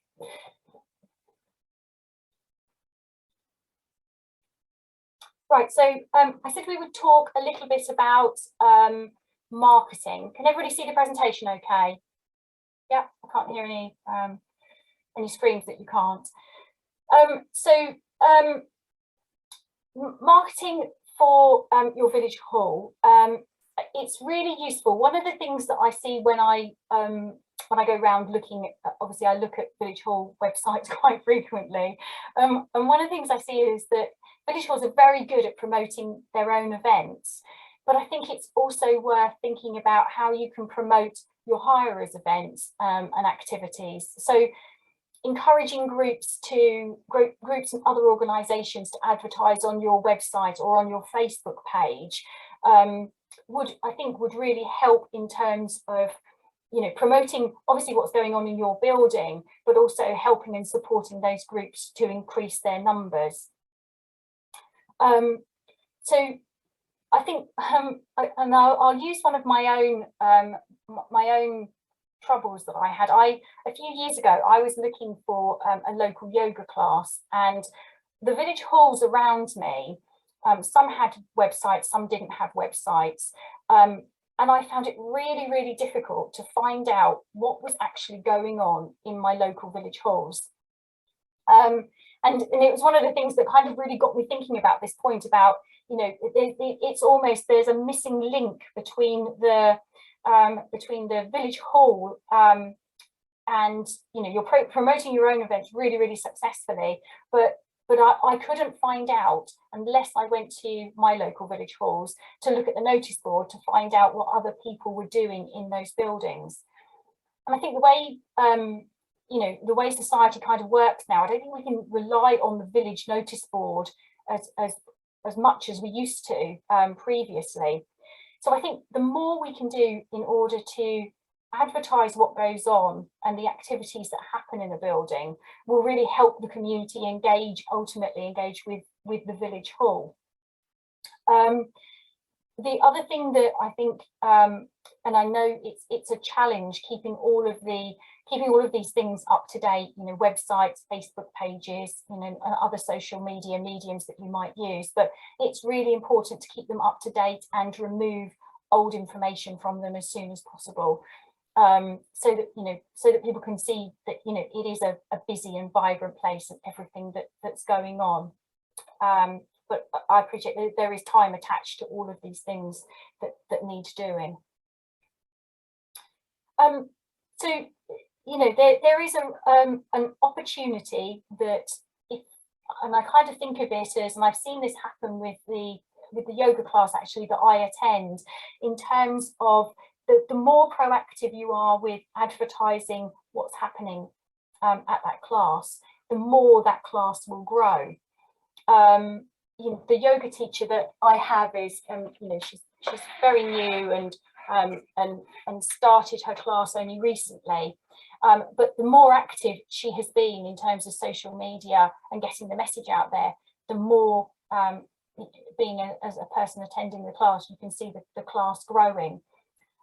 Right, so I said we would talk a little bit about marketing. Can everybody see the presentation okay? Yeah, I can't hear any screams that you can't. Marketing for your village hall, it's really useful. One of the things that I see when I go around looking at, obviously I look at village hall websites quite frequently, and one of the things I see is that village halls are very good at promoting their own events, but I think it's also worth thinking about how you can promote your hirers' events and activities. So encouraging groups and other organisations to advertise on your website or on your Facebook page would really help in terms of, you know, promoting obviously what's going on in your building, but also helping and supporting those groups to increase their numbers. So I think, and I'll use one of my own troubles that I had. A few years ago, I was looking for a local yoga class, and the village halls around me, some had websites, some didn't have websites. And I found it really, really difficult to find out what was actually going on in my local village halls. And it was one of the things that kind of really got me thinking about this point about, you know, it's almost, there's a missing link between the village hall and, you know, you're promoting your own events really, really successfully, but I couldn't find out unless I went to my local village halls to look at the notice board to find out what other people were doing in those buildings. And I think the way, you know, the way society kind of works now, I don't think we can rely on the village notice board as much as we used to previously. So I think the more we can do in order to advertise what goes on and the activities that happen in a building will really help the community ultimately engage with the village hall. The other thing that I think, and I know it's a challenge keeping all of these things up to date, you know, websites, Facebook pages, you know, and other social media mediums that you might use, but it's really important to keep them up to date and remove old information from them as soon as possible. So that people can see that, you know, it is a busy and vibrant place and everything that's going on. But I appreciate that there is time attached to all of these things that need doing. So, you know, there is an opportunity that, and I kind of think of it as, and I've seen this happen with the yoga class actually that I attend, in terms of the more proactive you are with advertising what's happening at that class, the more that class will grow. You know, the yoga teacher that I have is, you know, she's very new and started her class only recently. But the more active she has been in terms of social media and getting the message out there, the more being as a person attending the class, you can see the class growing.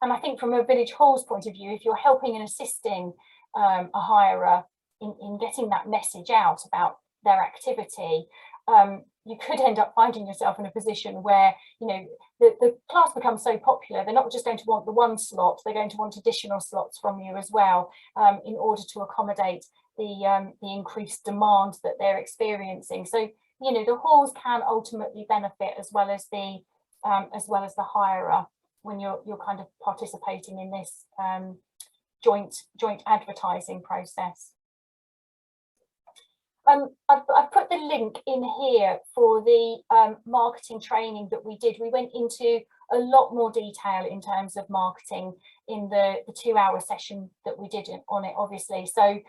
And I think from a village hall's point of view, if you're helping and assisting a hirer in getting that message out about their activity, you could end up finding yourself in a position where, you know, the class becomes so popular, they're not just going to want the one slot, they're going to want additional slots from you as well, in order to accommodate the increased demand that they're experiencing. So, you know, the halls can ultimately benefit as well as the hirer when you're kind of participating in this joint advertising process. I've put the link in here for the marketing training that we did. We went into a lot more detail in terms of marketing in the 2-hour session that we did on it, obviously. So,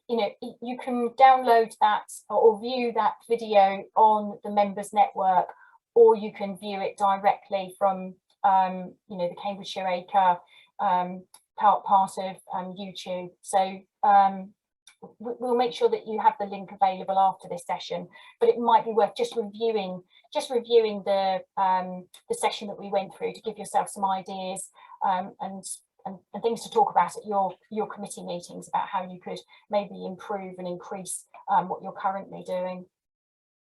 you know, you can download that or view that video on the members network, or you can view it directly from, you know, the Cambridgeshire Acre part of YouTube. So, we'll make sure that you have the link available after this session, but it might be worth just reviewing the session that we went through to give yourself some ideas and things to talk about at your committee meetings about how you could maybe improve and increase what you're currently doing.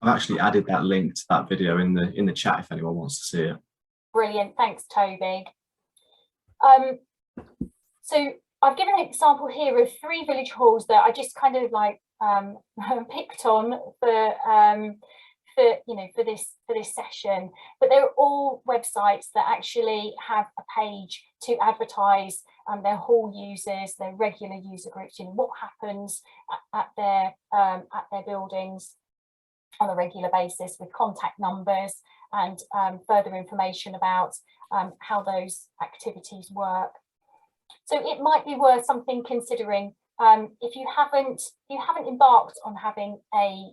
I've actually added that link to that video in the chat if anyone wants to see it. Brilliant, thanks, Toby. So I've given an example here of 3 village halls that I just kind of like picked on for this session, but they're all websites that actually have a page to advertise their hall users, their regular user groups, you know, what happens at their buildings on a regular basis, with contact numbers and further information about how those activities work. So it might be worth something considering if you haven't embarked on having a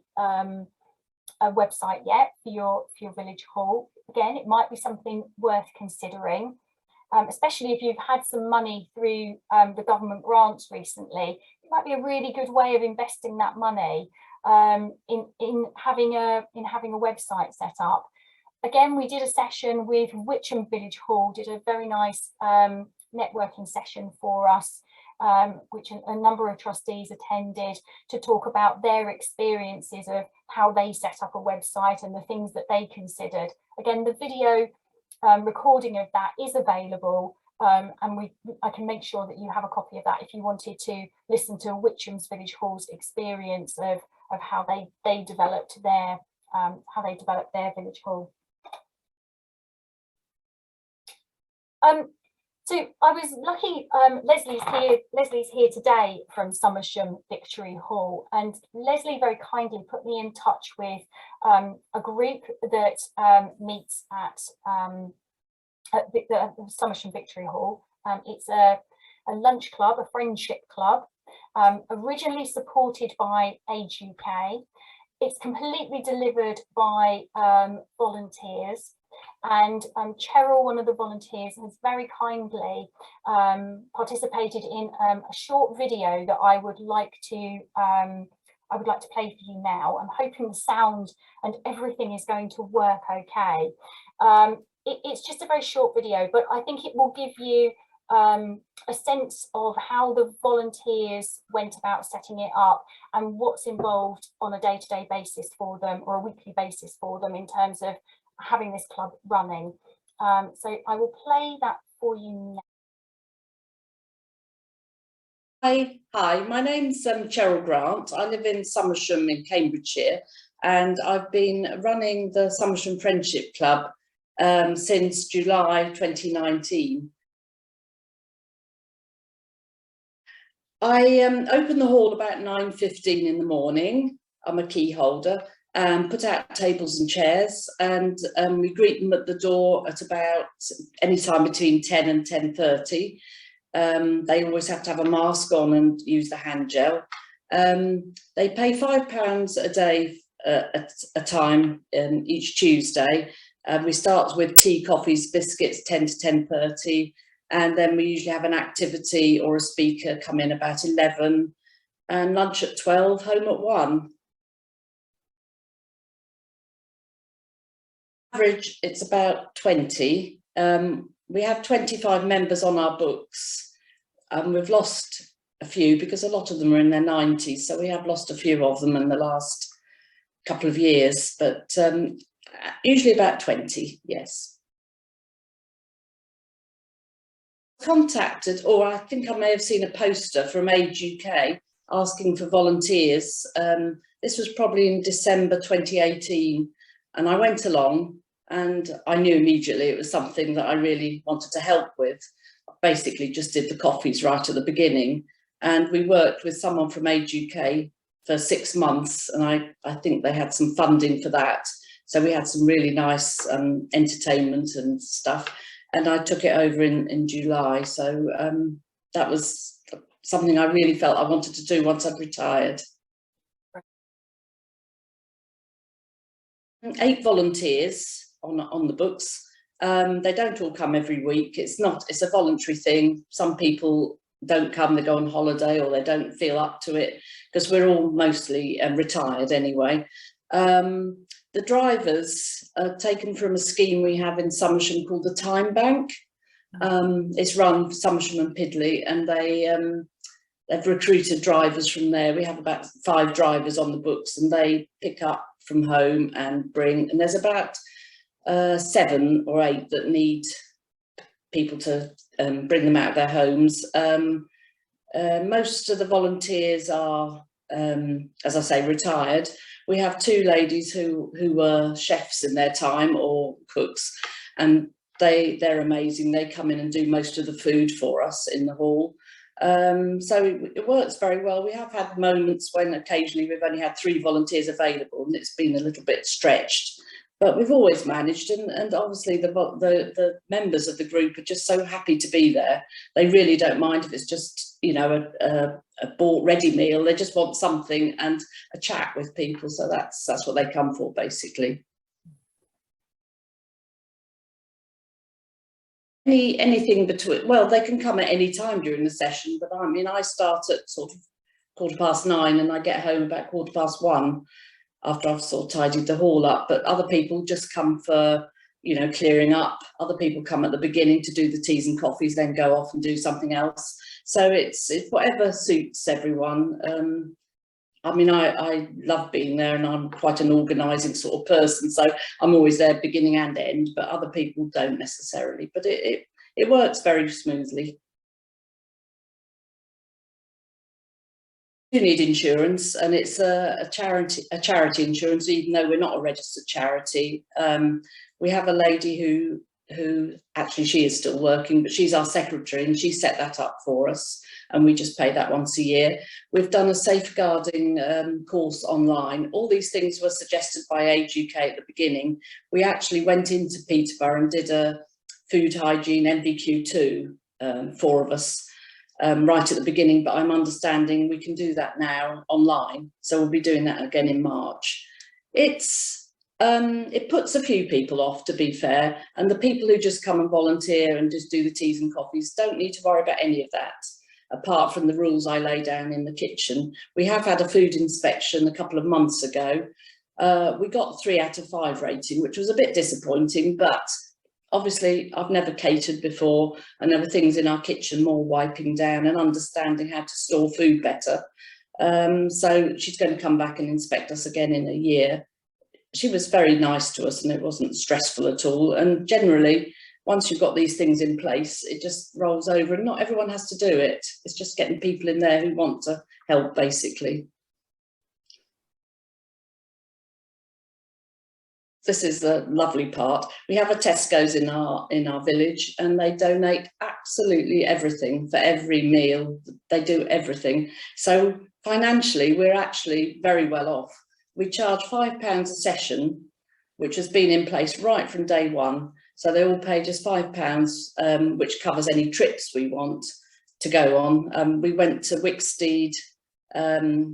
website yet for your village hall. Again, it might be something worth considering, especially if you've had some money through the government grants recently. It might be a really good way of investing that money in having a website set up. Again, we did a session with Witcham Village Hall, did a very nice networking session for us, which a number of trustees attended, to talk about their experiences of how they set up a website and the things that they considered. Again, the video recording of that is available, and I can make sure that you have a copy of that if you wanted to listen to Witcham's Village Hall's experience of how they developed their village hall. So I was lucky, Leslie's here today from Somersham Victory Hall, and Leslie very kindly put me in touch with a group that meets at the Somersham Victory Hall. It's a lunch club, a friendship club, originally supported by Age UK. It's completely delivered by volunteers. And Cheryl, one of the volunteers, has very kindly participated in a short video that I would like to play for you now. I'm hoping the sound and everything is going to work okay. It's just a very short video, but I think it will give you a sense of how the volunteers went about setting it up and what's involved on a day-to-day basis for them, or a weekly basis for them, in terms of having this club running. So I will play that for you now. Hi, my name's Cheryl Grant. I live in Somersham in Cambridgeshire, and I've been running the Somersham Friendship Club since July 2019. I open the hall about 9:15 in the morning. I'm a key holder. Put out tables and chairs, and we greet them at the door at about any time between 10 and 10:30. They always have to have a mask on and use the hand gel. They pay £5 a day at a time each Tuesday. We start with tea, coffees, biscuits, 10 to 10:30, and then we usually have an activity or a speaker come in about 11, and lunch at 12, home at 1. Average, it's about 20. We have 25 members on our books. We've lost a few because a lot of them are in their 90s, so we have lost a few of them in the last couple of years, but usually about 20, yes. Contacted, or I think I may have seen a poster from Age UK asking for volunteers. This was probably in December 2018, and I went along and I knew immediately it was something that I really wanted to help with. Basically just did the coffees right at the beginning, and we worked with someone from Age UK for 6 months, and I think they had some funding for that. So we had some really nice entertainment and stuff, and I took it over in July. So that was something I really felt I wanted to do once I'd retired. 8 volunteers on the books. They don't all come every week. It's a voluntary thing. Some people don't come, they go on holiday, or they don't feel up to it, because we're all mostly retired anyway. The drivers are taken from a scheme we have in Somersham called the Time Bank. It's run Somersham and Pidley, and they've recruited drivers from there. We have about 5 drivers on the books, and they pick up from home and bring, and there's about 7 or 8 that need people to bring them out of their homes. Most of the volunteers are, as I say, retired. We have 2 ladies who were chefs in their time, or cooks, and they're amazing. They come in and do most of the food for us in the hall. So it works very well. We have had moments when occasionally we've only had 3 volunteers available, and it's been a little bit stretched, but we've always managed. And obviously the members of the group are just so happy to be there. They really don't mind if it's just, you know, a bought ready meal. They just want something and a chat with people. So that's what they come for, basically. Anything between, well, they can come at any time during the session, but I mean, I start at sort of 9:15 and I get home about 1:15 after I've sort of tidied the hall up. But other people just come for, you know, clearing up. Other people come at the beginning to do the teas and coffees, then go off and do something else. So it's whatever suits everyone. I mean, I love being there, and I'm quite an organising sort of person, so I'm always there beginning and end, but other people don't necessarily. But it works very smoothly. You need insurance, and it's a charity insurance, even though we're not a registered charity. We have a lady who actually, she is still working, but she's our secretary, and she set that up for us, and we just pay that once a year. We've done a safeguarding course online. All these things were suggested by Age UK at the beginning. We actually went into Peterborough and did a food hygiene NVQ2, 4 of us, right at the beginning, but I'm understanding we can do that now online. So we'll be doing that again in March. It puts a few people off, to be fair, and the people who just come and volunteer and just do the teas and coffees don't need to worry about any of that, apart from the rules I lay down in the kitchen. We have had a food inspection a couple of months ago. We got 3 out of 5 rating, which was a bit disappointing, but obviously I've never catered before, and there were things in our kitchen, more wiping down and understanding how to store food better. So she's going to come back and inspect us again in a year. She was very nice to us, and it wasn't stressful at all. And generally, once you've got these things in place, it just rolls over, and not everyone has to do it. It's just getting people in there who want to help, basically. This is the lovely part. We have a Tesco's in our village, and they donate absolutely everything for every meal. They do everything. So financially, we're actually very well off. We charge £5 a session, which has been in place right from day one. So they all pay just £5, which covers any trips we want to go on. We went to Wicksteed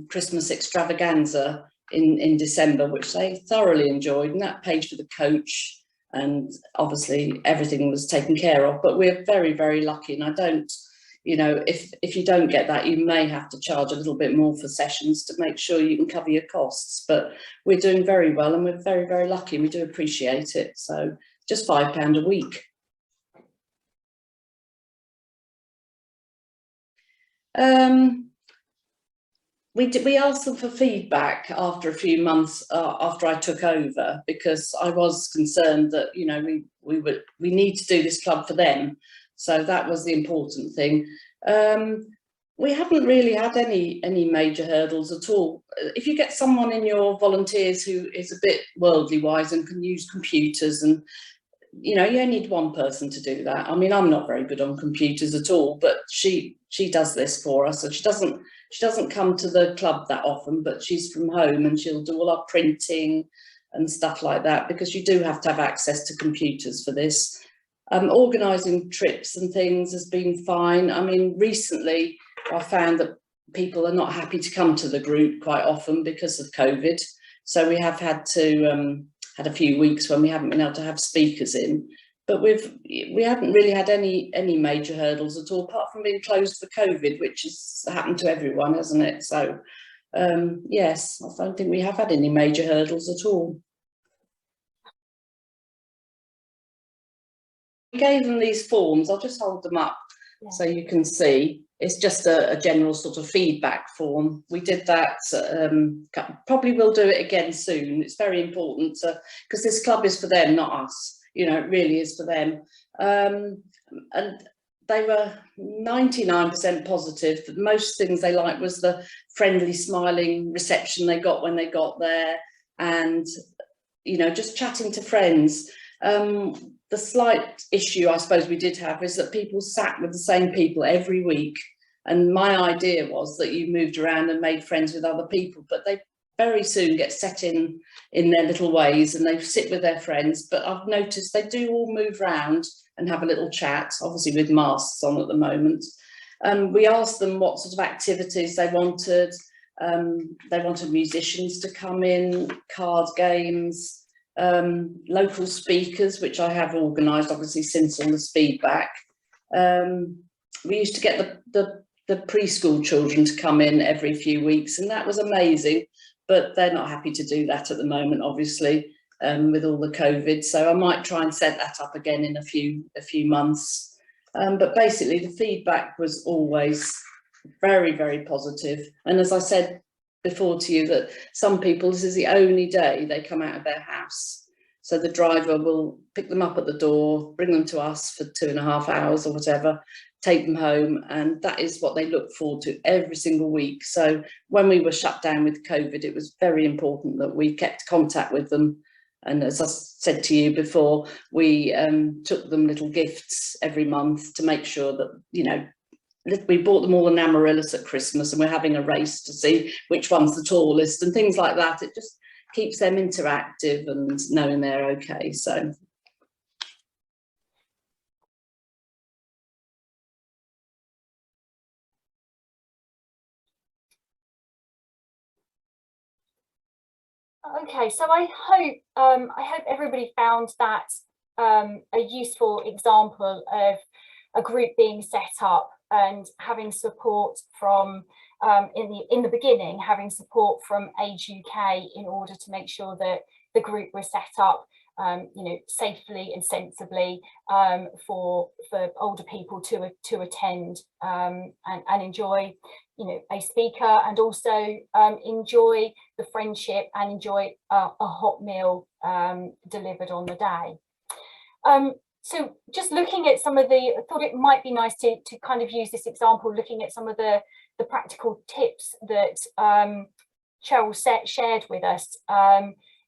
Christmas extravaganza in December, which they thoroughly enjoyed, and that paid for the coach, and obviously everything was taken care of. But we're very, very lucky, and I don't, you know, if you don't get that, you may have to charge a little bit more for sessions to make sure you can cover your costs. But we're doing very well, and we're very, very lucky, and we do appreciate it. So just £5 a week. we asked them for feedback after a few months after I took over, because I was concerned that, you know, we need to do this club for them. So that was the important thing. We haven't really had any major hurdles at all. If you get someone in your volunteers who is a bit worldly wise and can use computers, and you know, you only need one person to do that. I mean, I'm not very good on computers at all, but she does this for us. So she doesn't come to the club that often, but she's from home and she'll do all our printing and stuff like that, because you do have to have access to computers for this. Organising trips and things has been fine. I mean, recently I found that people are not happy to come to the group quite often because of COVID. So we have had to had a few weeks when we haven't been able to have speakers in, but we haven't really had any major hurdles at all, apart from being closed for COVID, which has happened to everyone, hasn't it? So yes, I don't think we have had any major hurdles at all. We gave them these forms. I'll just hold them up so you can see. It's just a general sort of feedback form. We did that, probably will do it again soon. It's very important because this club is for them, not us. You know, it really is for them. And they were 99% positive. Most things they liked was the friendly, smiling reception they got when they got there, and, you know, just chatting to friends. The slight issue I suppose we did have is that people sat with the same people every week, and my idea was that you moved around and made friends with other people, but they very soon get set in their little ways and they sit with their friends. But I've noticed they do all move around and have a little chat, obviously with masks on at the moment. We asked them what sort of activities they wanted. They wanted musicians to come in, card games, local speakers, which I have organised obviously since all this feedback. We used to get the preschool children to come in every few weeks, and that was amazing, but they're not happy to do that at the moment, obviously, with all the COVID. So I might try and set that up again in a few months. But basically the feedback was always very, very positive. And as I said before to you, that some people, this is the only day they come out of their house. So the driver will pick them up at the door, bring them to us for 2.5 hours or whatever, take them home, and that is what they look forward to every single week. So when we were shut down with COVID, it was very important that we kept contact with them. And as I said to you before, we took them little gifts every month to make sure that, you know, we bought them all an amaryllis at Christmas, and we're having a race to see which one's the tallest and things like that. It just keeps them interactive and knowing they're okay. So okay, so I hope everybody found that a useful example of a group being set up and having support from in the beginning, having support from Age UK in order to make sure that the group was set up you know, safely and sensibly for older people to attend and enjoy, you know, a speaker, and also enjoy the friendship and enjoy a hot meal delivered on the day. So just looking at some of I thought it might be nice to kind of use this example, looking at some of the practical tips that Cheryl shared with us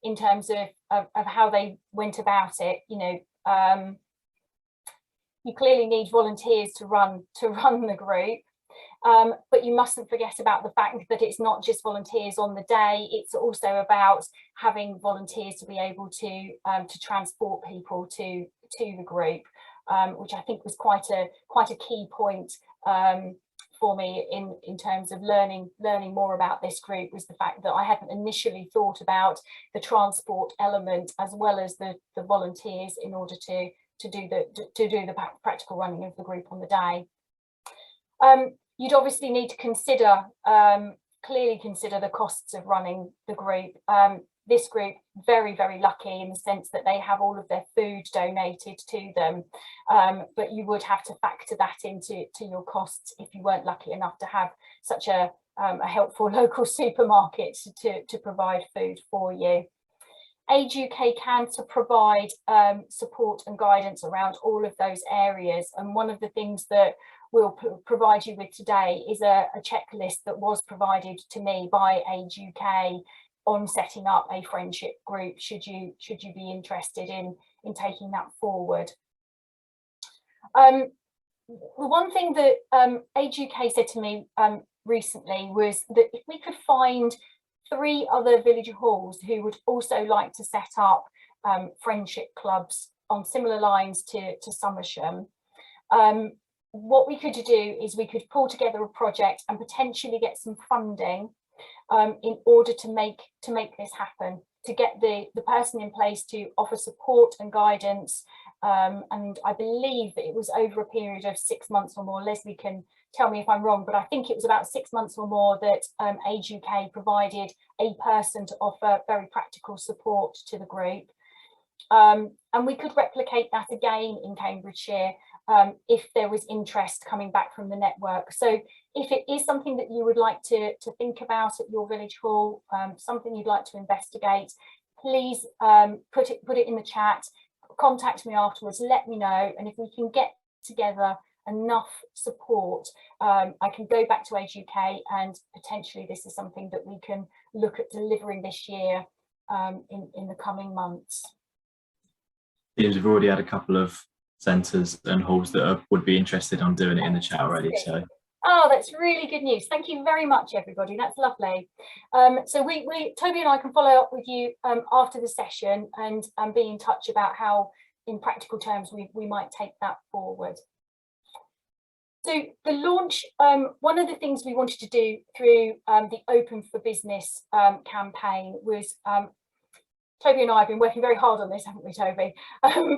in terms of how they went about it. You know, you clearly need volunteers to run the group, but you mustn't forget about the fact that it's not just volunteers on the day. It's also about having volunteers to be able to transport people to the group, which I think was quite a key point for me in terms of learning more about this group, was the fact that I hadn't initially thought about the transport element as well as the volunteers in order to do the practical running of the group on the day. You'd obviously need to clearly consider the costs of running the group. this group very, very lucky in the sense that they have all of their food donated to them, but you would have to factor that into your costs if you weren't lucky enough to have such a helpful local supermarket to provide food for you. Age UK can provide support and guidance around all of those areas, and one of the things that we'll provide you with today is a checklist that was provided to me by Age UK on setting up a friendship group should you be interested in taking that forward. The one thing that Age UK said to me recently was that if we could find 3 other village halls who would also like to set up friendship clubs on similar lines to Somersham, what we could do is we could pull together a project and potentially get some funding in order to make this happen, to get the person in place to offer support and guidance. And I believe that it was over a period of 6 months or more. Leslie can tell me if I'm wrong, but I think it was about 6 months or more that Age UK provided a person to offer very practical support to the group. And we could replicate that again in Cambridgeshire if there was interest coming back from the network. So if it is something that you would like to think about at your village hall, something you'd like to investigate, please put it in the chat, contact me afterwards, let me know, and if we can get together enough support, I can go back to Age UK, and potentially this is something that we can look at delivering this year in the coming months. We've already had a couple of centres and halls that would be interested on doing it in the chat already. So, oh, that's really good news. Thank you very much, everybody. That's lovely. So Toby and I can follow up with you after the session and be in touch about how, in practical terms, we might take that forward. So the launch, one of the things we wanted to do through the Open for Business campaign was Toby and I have been working very hard on this, haven't we, Toby?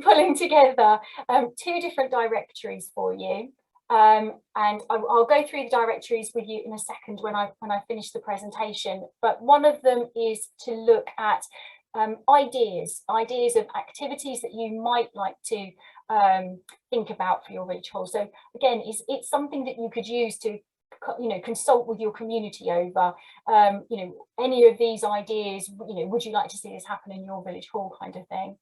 Pulling together 2 different directories for you. And I'll go through the directories with you in a second when I finish the presentation. But one of them is to look at ideas of activities that you might like to think about for your village hall. So again, it's something that you could use to consult with your community over, any of these ideas, would you like to see this happen in your village hall, kind of thing.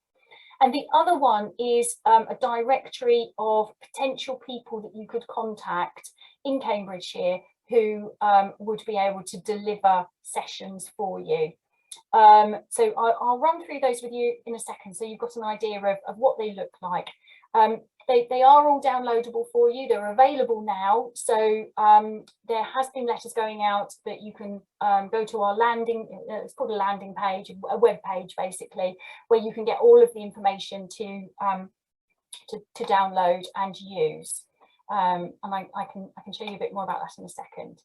And the other one is a directory of potential people that you could contact in Cambridgeshire who would be able to deliver sessions for you. So I'll run through those with you in a second, so you've got an idea of what they look like. They are all downloadable for you. They're available now. So there has been letters going out that you can go to our landing, it's called a landing page, a web page basically, where you can get all of the information to download and use. And I can show you a bit more about that in a second.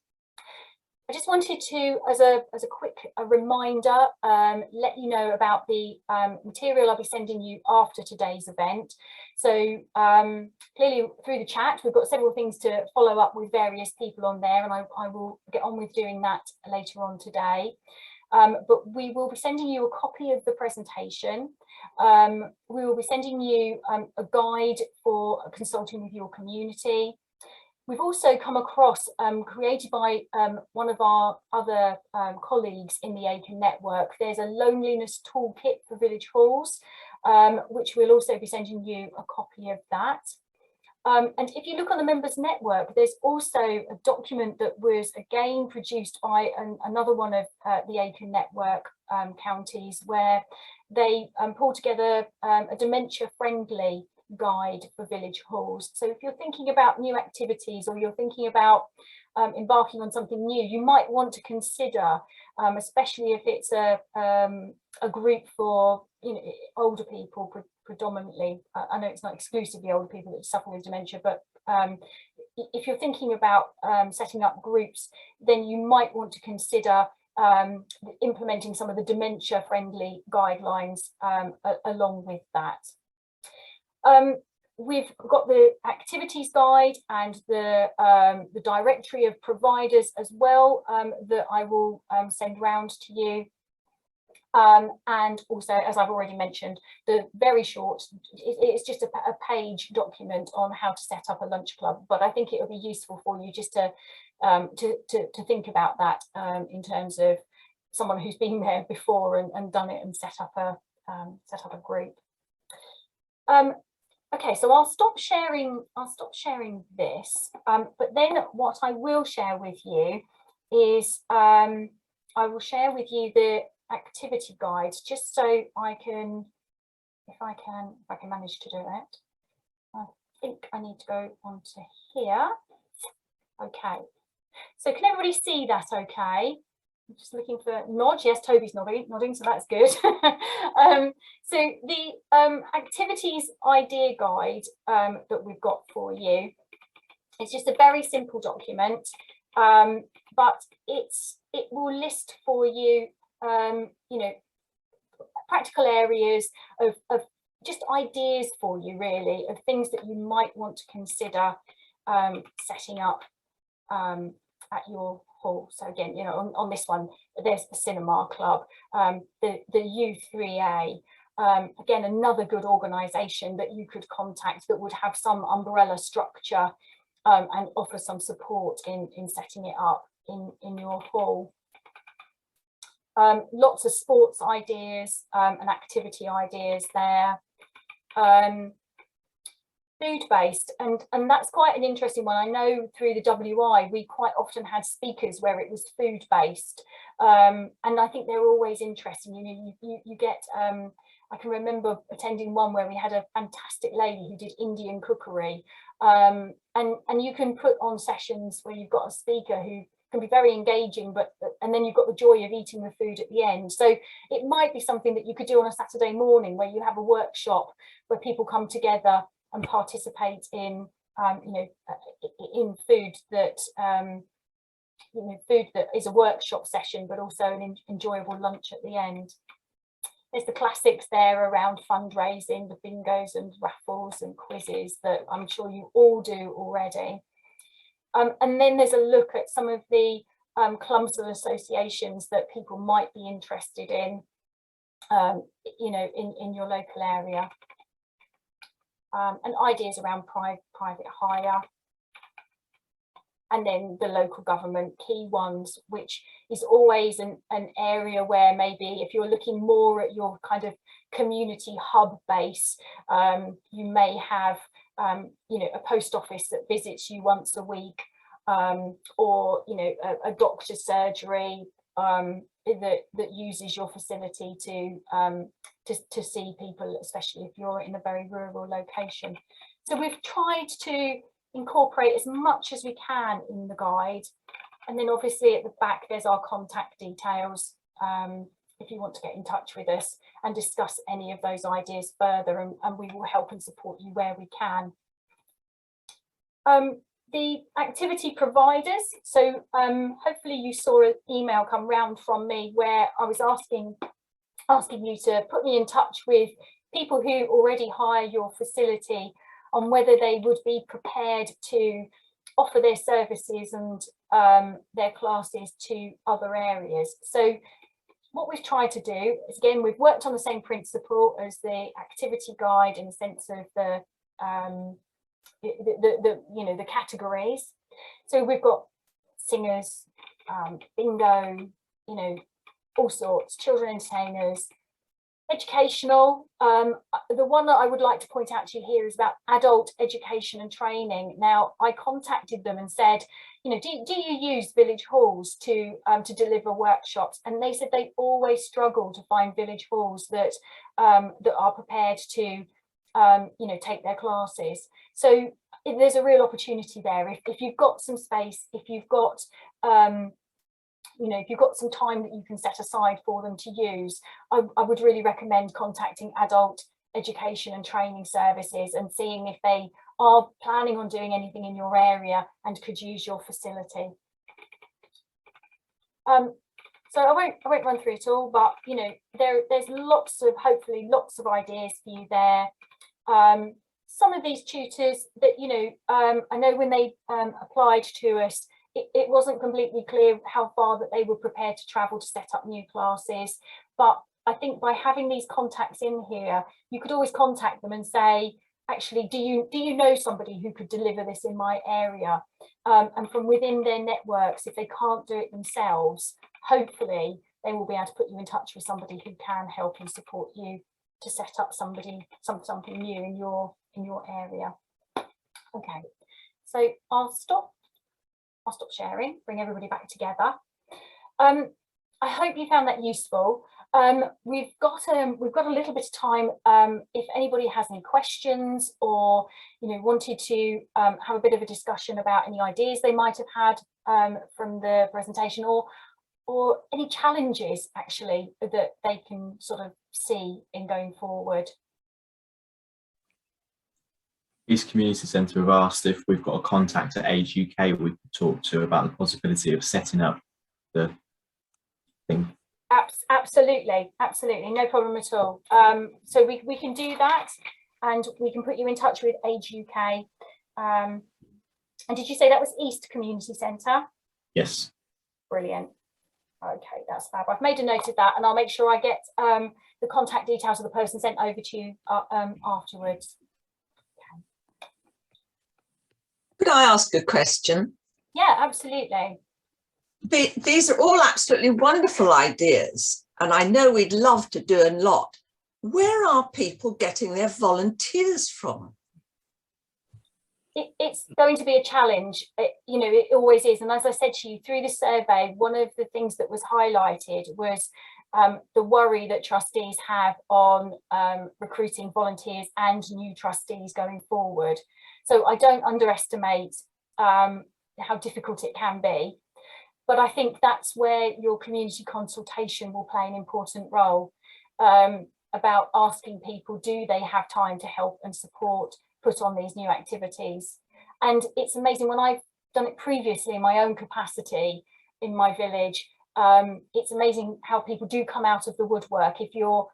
I just wanted to, as a quick reminder, let you know about the material I'll be sending you after today's event. So clearly through the chat, we've got several things to follow up with various people on there, and I will get on with doing that later on today. But we will be sending you a copy of the presentation. We will be sending you a guide for consulting with your community. We've also come across, created by one of our other colleagues in the Aiken network, there's a loneliness toolkit for village halls, which we'll also be sending you a copy of that. And if you look on the members network, there's also a document that was again produced by another one of the Aiken network counties, where they pulled together a dementia friendly guide for village halls. So if you're thinking about new activities, or you're thinking about embarking on something new, you might want to consider, especially if it's a group for older people predominantly. I know it's not exclusively older people that suffer with dementia, but if you're thinking about setting up groups, then you might want to consider implementing some of the dementia friendly guidelines along with that. We've got the activities guide and the directory of providers as well, that I will send round to you. And also, as I've already mentioned, the very short, it's just a page document on how to set up a lunch club, but I think it would be useful for you just to think about that in terms of someone who's been there before and done it and set up a group. Okay, so I'll stop sharing this, but then what I will share with you is I will share with you the activity guide, just so I can, if I can manage to do it. I think I need to go onto here. Okay, so can everybody see that okay? I'm just looking for nod. Yes, Toby's nodding, so that's good. So the activities idea guide that we've got for you, it's just a very simple document, but it will list for you, you know, practical areas of just ideas for you, really, of things that you might want to consider setting up at your hall. So again, you know, on this one, there's the cinema club, the U3A, again, another good organisation that you could contact that would have some umbrella structure and offer some support in setting it up in your hall. Lots of sports ideas and activity ideas there. Food-based, and that's quite an interesting one. I know through the WI we quite often had speakers where it was food-based, and I think they're always interesting. You get I can remember attending one where we had a fantastic lady who did Indian cookery, and you can put on sessions where you've got a speaker who can be very engaging, and then you've got the joy of eating the food at the end. So it might be something that you could do on a Saturday morning where you have a workshop where people come together and participate in, you know, in food that, you know, food that is a workshop session, but also an enjoyable lunch at the end. There's the classics there around fundraising, the bingos and raffles and quizzes that I'm sure you all do already. And then there's a look at some of the clubs and associations that people might be interested in, you know, in your local area. And ideas around private hire, and then the local government key ones, which is always an area where maybe if you're looking more at your kind of community hub base, you may have you know, a post office that visits you once a week, or you know, a doctor's surgery that uses your facility to see people, especially if you're in a very rural location. So we've tried to incorporate as much as we can in the guide, and then obviously at the back there's our contact details if you want to get in touch with us and discuss any of those ideas further, and we will help and support you where we can. The activity providers, so hopefully you saw an email come round from me where I was asking you to put me in touch with people who already hire your facility on whether they would be prepared to offer their services and their classes to other areas. So what we've tried to do is, again, we've worked on the same principle as the activity guide in the sense of the you know, the categories. So we've got singers, bingo, you know, all sorts, children entertainers, educational. The one that I would like to point out to you here is about adult education and training. Now, I contacted them and said, you know, do you use village halls to deliver workshops? And they said they always struggle to find village halls that that are prepared to you know, take their classes. So there's a real opportunity there. If you've got some space, if you've got you know, if you've got some time that you can set aside for them to use, I would really recommend contacting adult education and training services and seeing if they are planning on doing anything in your area and could use your facility. So I won't run through it all, but you know, there's hopefully lots of ideas for you there. Some of these tutors that, you know, I know when they applied to us, it wasn't completely clear how far that they were prepared to travel to set up new classes, but I think by having these contacts in here, you could always contact them and say, actually, do you know somebody who could deliver this in my area? And from within their networks, if they can't do it themselves, hopefully they will be able to put you in touch with somebody who can help and support you to set up something new in your area. Okay, so I'll stop sharing, bring everybody back together. I hope you found that useful. We've got a little bit of time. If anybody has any questions, or wanted to have a bit of a discussion about any ideas they might have had from the presentation, or any challenges actually that they can sort of see in going forward. East Community Centre have asked if we've got a contact at Age UK we could talk to about the possibility of setting up the thing. Absolutely, no problem at all. So we can do that, and we can put you in touch with Age UK. And did you say that was East Community Centre? Yes. Brilliant. Okay, that's fab. I've made a note of that, and I'll make sure I get the contact details of the person sent over to you afterwards. Could I ask a question? Yeah, absolutely. These are all absolutely wonderful ideas, and I know we'd love to do a lot. Where are people getting their volunteers from? It's going to be a challenge. It always is. And as I said to you, through the survey, one of the things that was highlighted was the worry that trustees have on recruiting volunteers and new trustees going forward. So I don't underestimate how difficult it can be. But I think that's where your community consultation will play an important role, about asking people, do they have time to help and support, put on these new activities? And it's amazing, when I've done it previously in my own capacity in my village, it's amazing how people do come out of the woodwork. If you're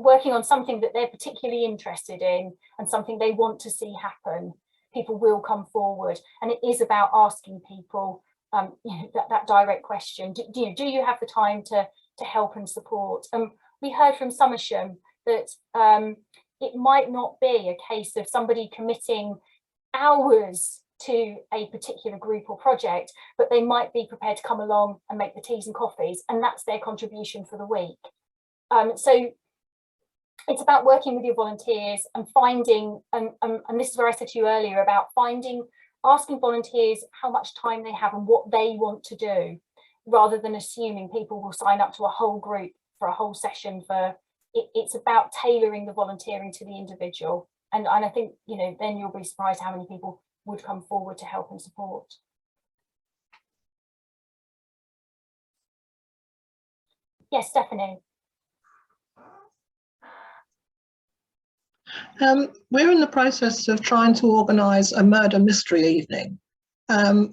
working on something that they're particularly interested in and something they want to see happen, people will come forward. And it is about asking people that direct question, do you have the time to help and support? We heard from Somersham that it might not be a case of somebody committing hours to a particular group or project, but they might be prepared to come along and make the teas and coffees, and that's their contribution for the week. So it's about working with your volunteers and finding, and this is where I said to you earlier about asking volunteers how much time they have and what they want to do, rather than assuming people will sign up to a whole group for a whole session. It's about tailoring the volunteering to the individual. And I think, then you'll be surprised how many people would come forward to help and support. Yes, Stephanie. We're in the process of trying to organise a murder mystery evening.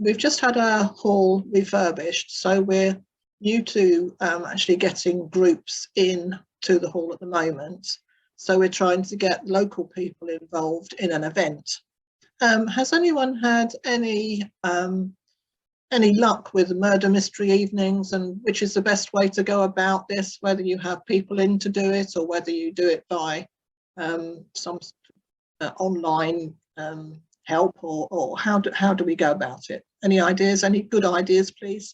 We've just had our hall refurbished, so we're new to actually getting groups in to the hall at the moment. So we're trying to get local people involved in an event. Has anyone had any luck with murder mystery evenings, and which is the best way to go about this, whether you have people in to do it or whether you do it by some online help, or how do we go about it? Any ideas, any good ideas, please?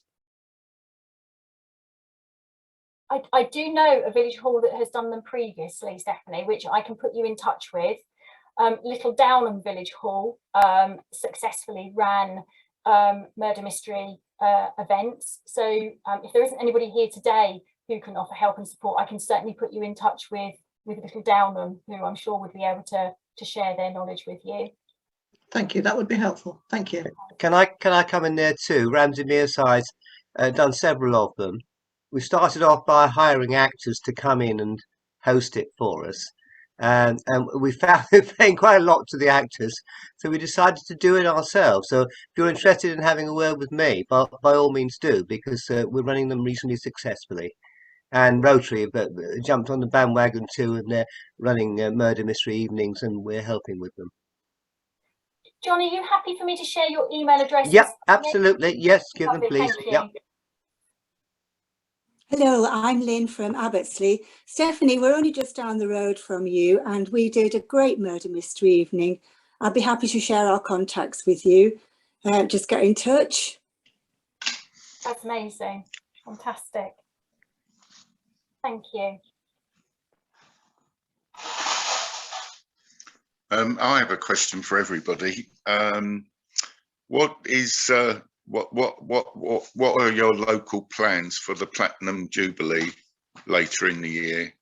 I do know a village hall that has done them previously, Stephanie, which I can put you in touch with. Little Downham Village Hall successfully ran murder mystery events. So if there isn't anybody here today who can offer help and support, I can certainly put you in touch with Little Downham, who I'm sure would be able to share their knowledge with you. Thank you, that would be helpful. Thank you. Can I come in there too? Ramsey Mearside's done several of them. We started off by hiring actors to come in and host it for us. And we found we're paying quite a lot to the actors, so we decided to do it ourselves. So if you're interested in having a word with me, by all means do, because we're running them reasonably successfully. And Rotary have jumped on the bandwagon too, and they're running murder mystery evenings, and we're helping with them. John, are you happy for me to share your email address? Yep, absolutely. Yes, give them, please. Thank you. Yep. Hello, I'm Lynn from Abbottsley. Stephanie, we're only just down the road from you and we did a great murder mystery evening. I'd be happy to share our contacts with you. Just get in touch. That's amazing. Fantastic. Thank you. I have a question for everybody. What are your local plans for the Platinum Jubilee later in the year?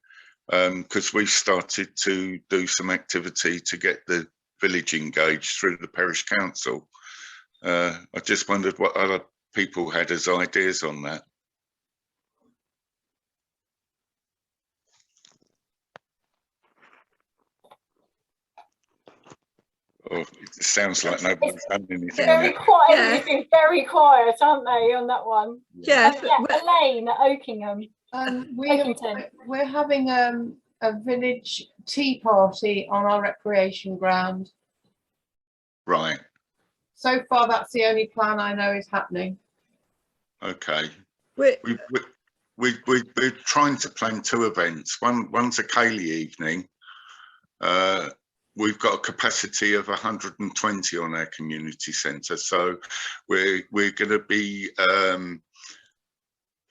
Because we've started to do some activity to get the village engaged through the parish council. I just wondered what other people had as ideas on that. Oh, it sounds like nobody's done anything. Very quiet. Everybody's been very quiet, aren't they, on that one? Yeah, Elaine at Oakingham. We're having a village tea party on our recreation ground. Right. So far, that's the only plan I know is happening. Okay. We're trying to plan 2 events. One's a Cayley evening. We've got a capacity of 120 on our community centre, so we're going to be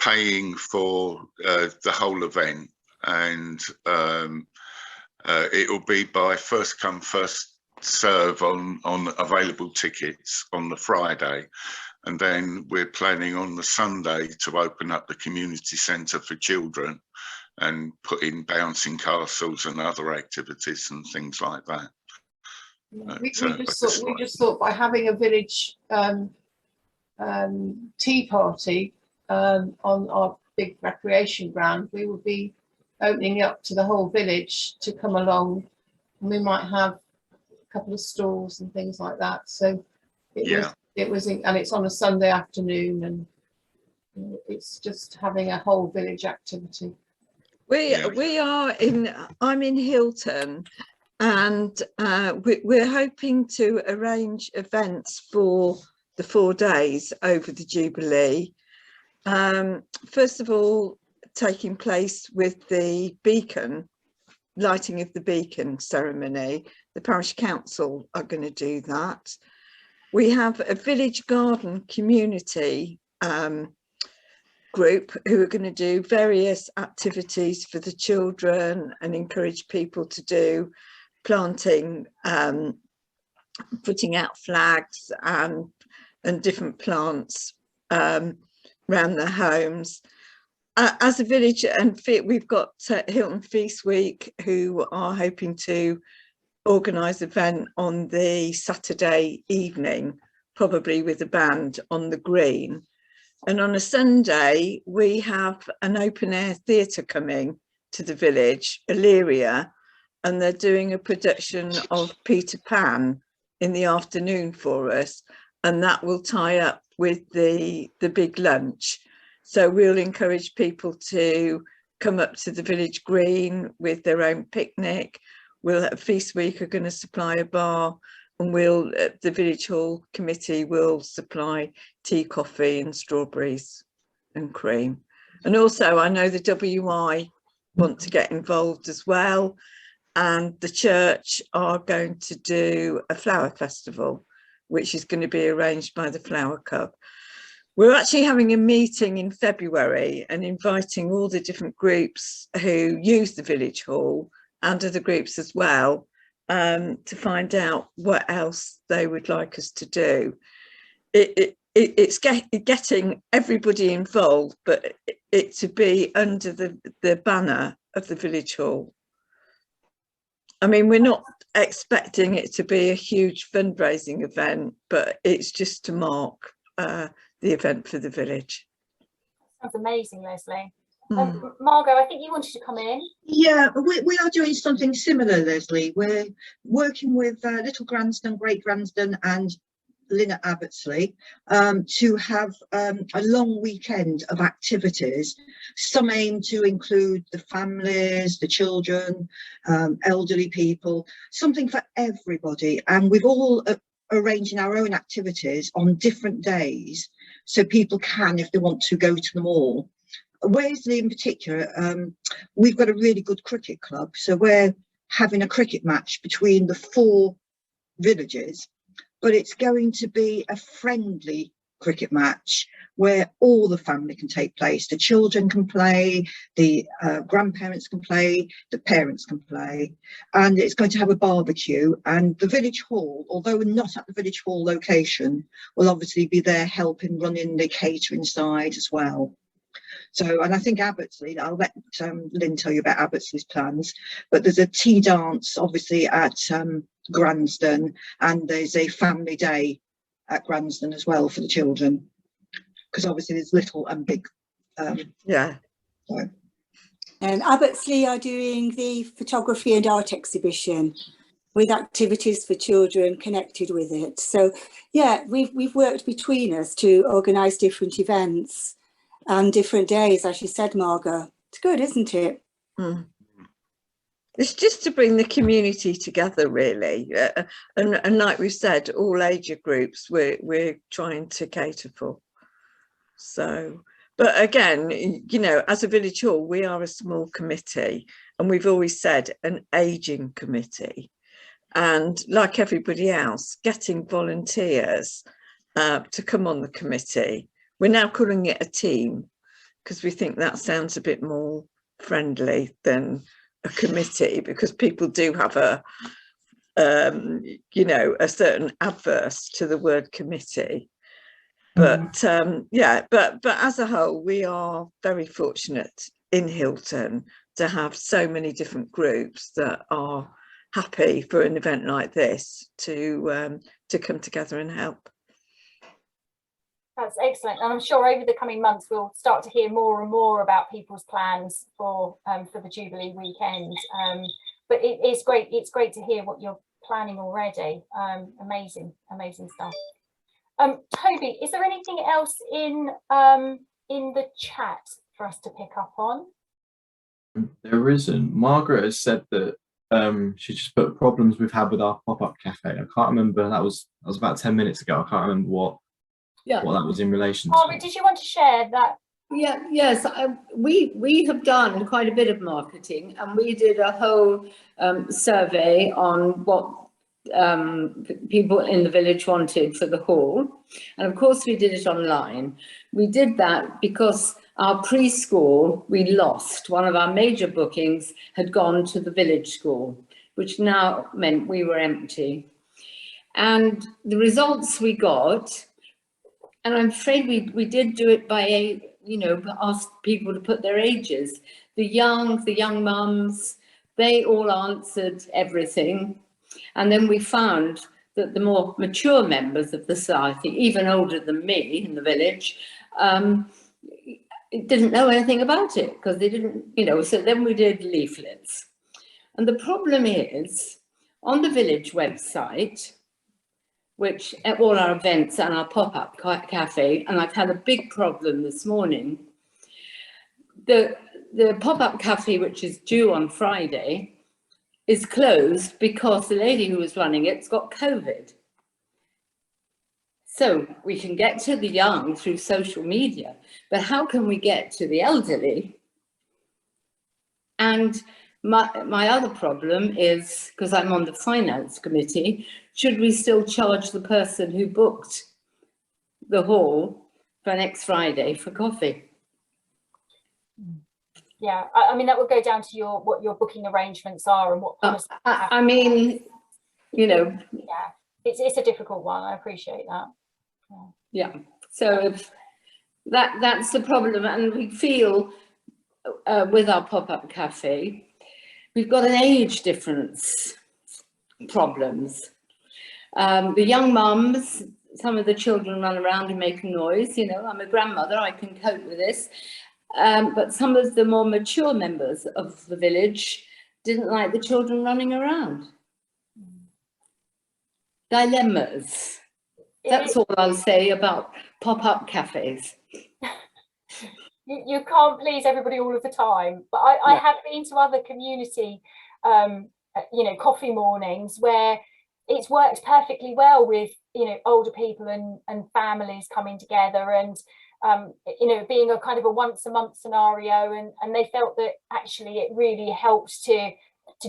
paying for the whole event, and it will be by first come first serve on available tickets on the Friday, and then we're planning on the Sunday to open up the community centre for children and put in bouncing castles and other activities and things like that. We just thought by having a village tea party on our big recreation ground, we would be opening up to the whole village to come along, and we might have a couple of stalls and things like that. So it was, and it's on a Sunday afternoon, and it's just having a whole village activity. I'm in Hilton, and we're hoping to arrange events for the 4 days over the Jubilee. First of all, taking place with the beacon, lighting of the beacon ceremony. The parish council are going to do that. We have a village garden community group who are going to do various activities for the children and encourage people to do planting, putting out flags and different plants around their homes. As a village, and we've got Hilton Feast Week, who are hoping to organise an event on the Saturday evening, probably with a band on the green. And on a Sunday, we have an open air theatre coming to the village, Illyria, and they're doing a production of Peter Pan in the afternoon for us. And that will tie up with the big lunch. So we'll encourage people to come up to the village green with their own picnic. We'll at Feast Week are going to supply a bar, and the village hall committee will supply tea, coffee and strawberries and cream. And also I know the WI want to get involved as well, and the church are going to do a flower festival, which is going to be arranged by the Flower Cup. We're actually having a meeting in February and inviting all the different groups who use the village hall and other groups as well, to find out what else they would like us to do. It's getting everybody involved, but it to be under the banner of the village hall. I mean, we're not expecting it to be a huge fundraising event, but it's just to mark the event for the village. Sounds amazing, Leslie. Margot, I think you wanted to come in. Yeah, we are doing something similar, Leslie. We're working with Little Gransden, Great Gransden and Lynn at Abbottsley to have a long weekend of activities. Some aim to include the families, the children, elderly people, something for everybody. And we've all arranging our own activities on different days, so people can, if they want to, go to them all. Wesley in particular, we've got a really good cricket club, so we're having a cricket match between the 4 villages, but it's going to be a friendly cricket match where all the family can take place. The children can play, the grandparents can play, the parents can play, and it's going to have a barbecue. And the village hall, although we're not at the village hall location, will obviously be there helping running the catering side as well. So, and I think Abbottsley, I'll let Lynn tell you about Abbottsley's plans, but there's a tea dance obviously at Gransden, and there's a family day at Gransden as well for the children, because obviously there's little and big. Yeah. So. Abbottsley are doing the photography and art exhibition with activities for children connected with it. So yeah, we've worked between us to organise different events and different days, as you said, Margot. It's good, isn't it? Mm. It's just to bring the community together, really, and like we said, all age groups we're trying to cater for. So, but again, you know, as a village hall, we are a small committee, and we've always said an ageing committee, and like everybody else, getting volunteers to come on the committee. We're now calling it a team because we think that sounds a bit more friendly than a committee, because people do have a you know, a certain adverse to the word committee. But yeah, but as a whole, we are very fortunate in Hilton to have so many different groups that are happy for an event like this to come together and help. That's excellent, and I'm sure over the coming months we'll start to hear more and more about people's plans for the Jubilee weekend. But it's great. It's great to hear what you're planning already. Amazing stuff. Toby, is there anything else in the chat for us to pick up on? There isn't. Margaret has said that she just put problems we've had with our pop-up cafe. I can't remember. That was about 10 minutes ago. I can't remember what that was in relation to. Margaret, did you want to share that? Yes, we have done quite a bit of marketing, and we did a whole survey on what people in the village wanted for the hall, and of course we did it online. We did that because our preschool, we lost. One of our major bookings had gone to the village school, which now meant we were empty. And the results we got, and I'm afraid we did do it by, you know, asked people to put their ages. The young mums, they all answered everything. And then we found that the more mature members of the society, even older than me in the village, didn't know anything about it because they didn't, you know, so then we did leaflets. And the problem is, on the village website, which at all our events and our pop-up cafe, and I've had a big problem this morning, the pop-up cafe, which is due on Friday, is closed because the lady who was running it's got COVID. So we can get to the young through social media, but how can we get to the elderly? And my other problem is, because I'm on the finance committee, should we still charge the person who booked the hall for next Friday for coffee? Yeah, I mean, that would go down to what your booking arrangements are and what policy. I mean, you know. Yeah, it's a difficult one. I appreciate that. Yeah. So if that's the problem, and we feel with our pop-up cafe, we've got an age difference problems. The young mums, some of the children run around and make a noise. You know, I'm a grandmother, I can cope with this. But some of the more mature members of the village didn't like the children running around. Dilemmas. That's all I'll say about pop-up cafes. You can't please everybody all of the time, but I have been to other community, you know, coffee mornings where it's worked perfectly well with, you know, older people and families coming together, and you know, being a kind of a once a month scenario, and they felt that actually it really helps to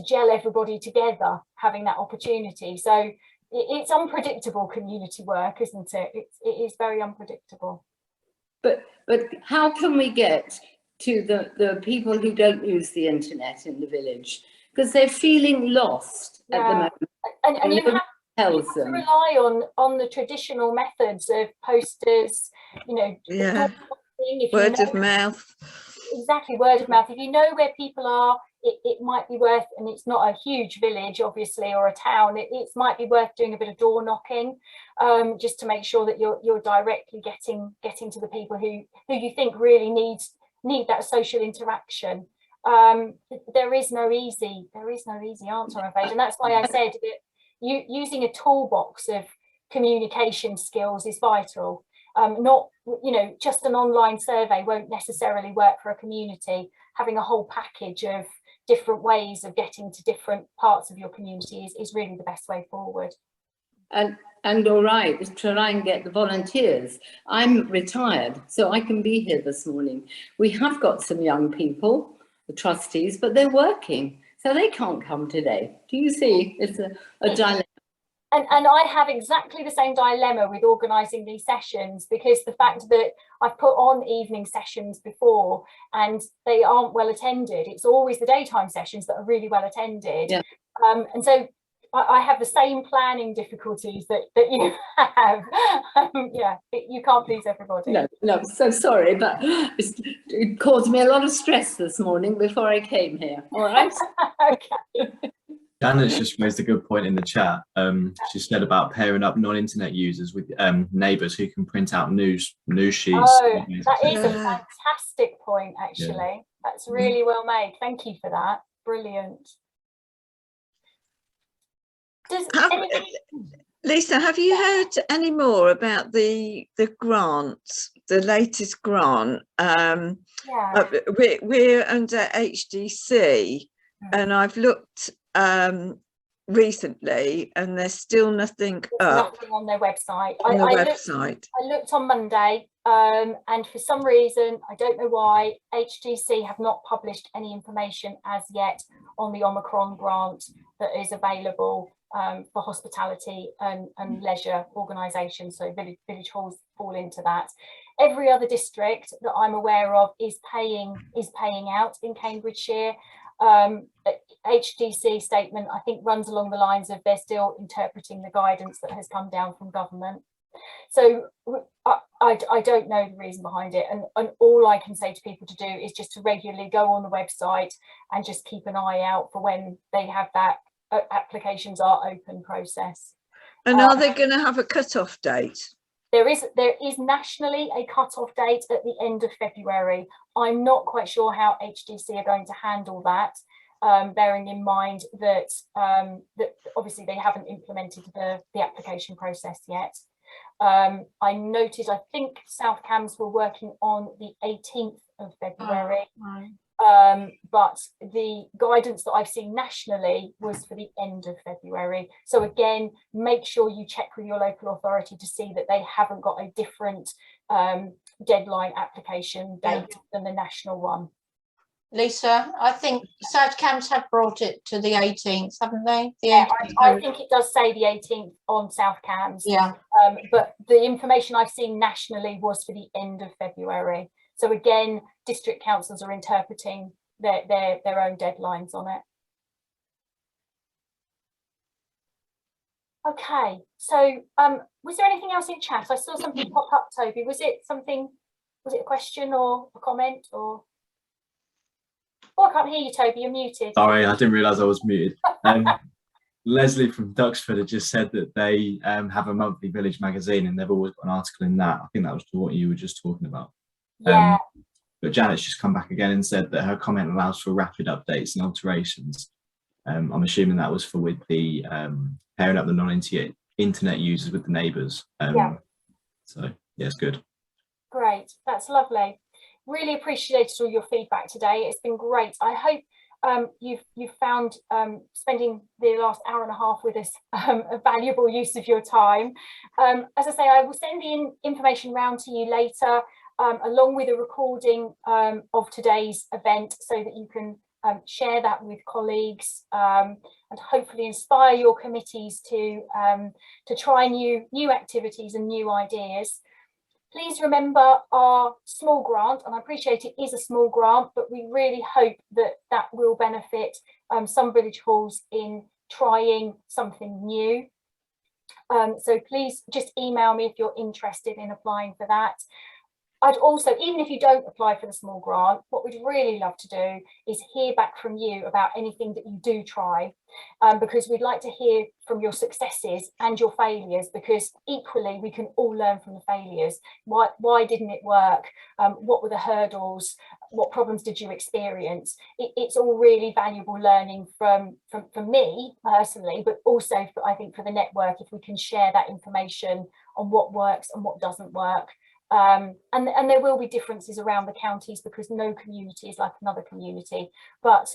gel everybody together, having that opportunity. So it's unpredictable community work, isn't it? It is very unpredictable. But how can we get to the people who don't use the internet in the village? Because they're feeling lost at the moment. And you have tells to them. rely on the traditional methods of posters, you know, Yeah. if Word you know, of mouth. Exactly, word of mouth. If you know where people are, it might be worth, and it's not a huge village, obviously, or a town, it might be worth doing a bit of door knocking, just to make sure that you're directly getting to the people who you think really need that social interaction. There is no easy answer, I'm afraid, and that's why I said that using a toolbox of communication skills is vital. Not, you know, just an online survey won't necessarily work for a community. Having a whole package of different ways of getting to different parts of your community is really the best way forward. And all right, try and get the volunteers. I'm retired, so I can be here this morning. We have got some young people, the trustees, but they're working, so they can't come today. Do you see? It's a dilemma. And I have exactly the same dilemma with organising these sessions, because the fact that I've put on evening sessions before and they aren't well attended. It's always the daytime sessions that are really well attended. Yeah. And so I have the same planning difficulties that you have. Yeah, you can't please everybody. No, so sorry, but it caused me a lot of stress this morning before I came here. All right. Okay. Janet's just raised a good point in the chat. She said about pairing up non-internet users with neighbours who can print out news sheets. Oh, that is a fantastic point, actually. Yeah. That's really well made. Thank you for that. Brilliant. Lisa, have you heard any more about the grant, the latest grant? Yeah. We're under HDC, and I've looked recently, and there's still nothing up. Nothing on their website. On the I website. I looked on Monday, and for some reason, I don't know why, HDC have not published any information as yet on the Omicron grant that is available for hospitality and leisure organisations. So village halls fall into that. Every other district that I'm aware of is paying out in Cambridgeshire. HDC statement, I think, runs along the lines of they're still interpreting the guidance that has come down from government. So I don't know the reason behind it, and all I can say to people to do is just to regularly go on the website and just keep an eye out for when they have that applications are open process. And are they going to have a cut-off date? There is nationally a cut-off date at the end of February. I'm not quite sure how HDC are going to handle that, bearing in mind that that obviously they haven't implemented the application process yet. I noted, I think South Cams were working on the 18th of February. But the guidance that I've seen nationally was for the end of February. So again, make sure you check with your local authority to see that they haven't got a different deadline application date than the national one. Lisa, I think South Cams have brought it to the 18th, haven't they? I think it does say the 18th on South Cams. Yeah. But the information I've seen nationally was for the end of February. So again, district councils are interpreting their own deadlines on it. Okay, so was there anything else in chat? I saw something pop up, Toby. Was it a question or a comment or? Oh, I can't hear you, Toby, you're muted. Sorry, I didn't realise I was muted. Leslie from Duxford had just said that they have a monthly village magazine and they've always got an article in that. I think that was what you were just talking about. Yeah. But Janet's just come back again and said that her comment allows for rapid updates and alterations. I'm assuming that was for with the pairing up the non-internet users with the neighbours. So yeah, it's good. Great, that's lovely. Really appreciated all your feedback today. It's been great. I hope you've found spending the last hour and a half with us a valuable use of your time. As I say, I will send the information round to you later. along with a recording of today's event, so that you can share that with colleagues and hopefully inspire your committees to try new activities and new ideas. Please remember our small grant, and I appreciate it is a small grant, but we really hope that that will benefit some village halls in trying something new. So please just email me if you're interested in applying for that. I'd also, even if you don't apply for the small grant, what we'd really love to do is hear back from you about anything that you do try, because we'd like to hear from your successes and your failures, because equally we can all learn from the failures. Why didn't it work? What were the hurdles? What problems did you experience? It's all really valuable learning from me personally, but also I think for the network, if we can share that information on what works and what doesn't work. And there will be differences around the counties, because no community is like another community, but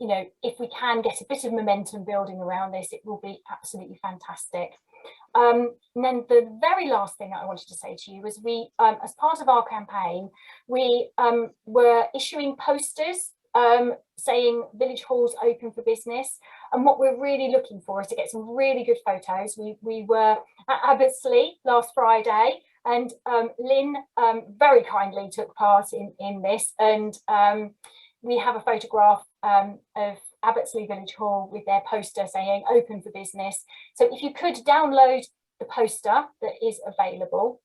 you know, if we can get a bit of momentum building around this, it will be absolutely fantastic. And then the very last thing that I wanted to say to you was we, as part of our campaign, we were issuing posters saying village halls open for business, and what we're really looking for is to get some really good photos. We were at Abbottsley last Friday, and Lynn very kindly took part in this, and we have a photograph of Abbottsley Village Hall with their poster saying open for business. So if you could download the poster that is available,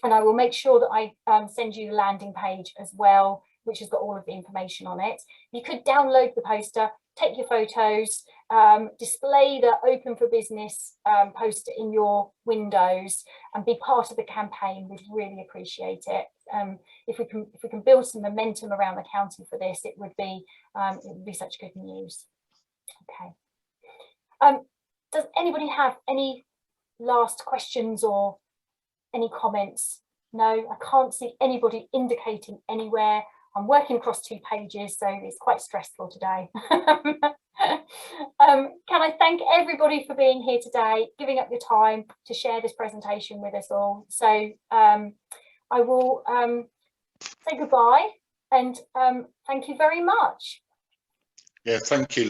and I will make sure that I send you the landing page as well, which has got all of the information on it. You could download the poster, take your photos, display the open for business poster in your windows, and be part of the campaign. We'd really appreciate it. If we can build some momentum around the county for this, it would be such good news. Okay. Does anybody have any last questions or any comments? No, I can't see anybody indicating anywhere. I'm working across 2 pages, so it's quite stressful today. Can I thank everybody for being here today, giving up your time to share this presentation with us all. So I will say goodbye, and thank you very much. Yeah, thank you.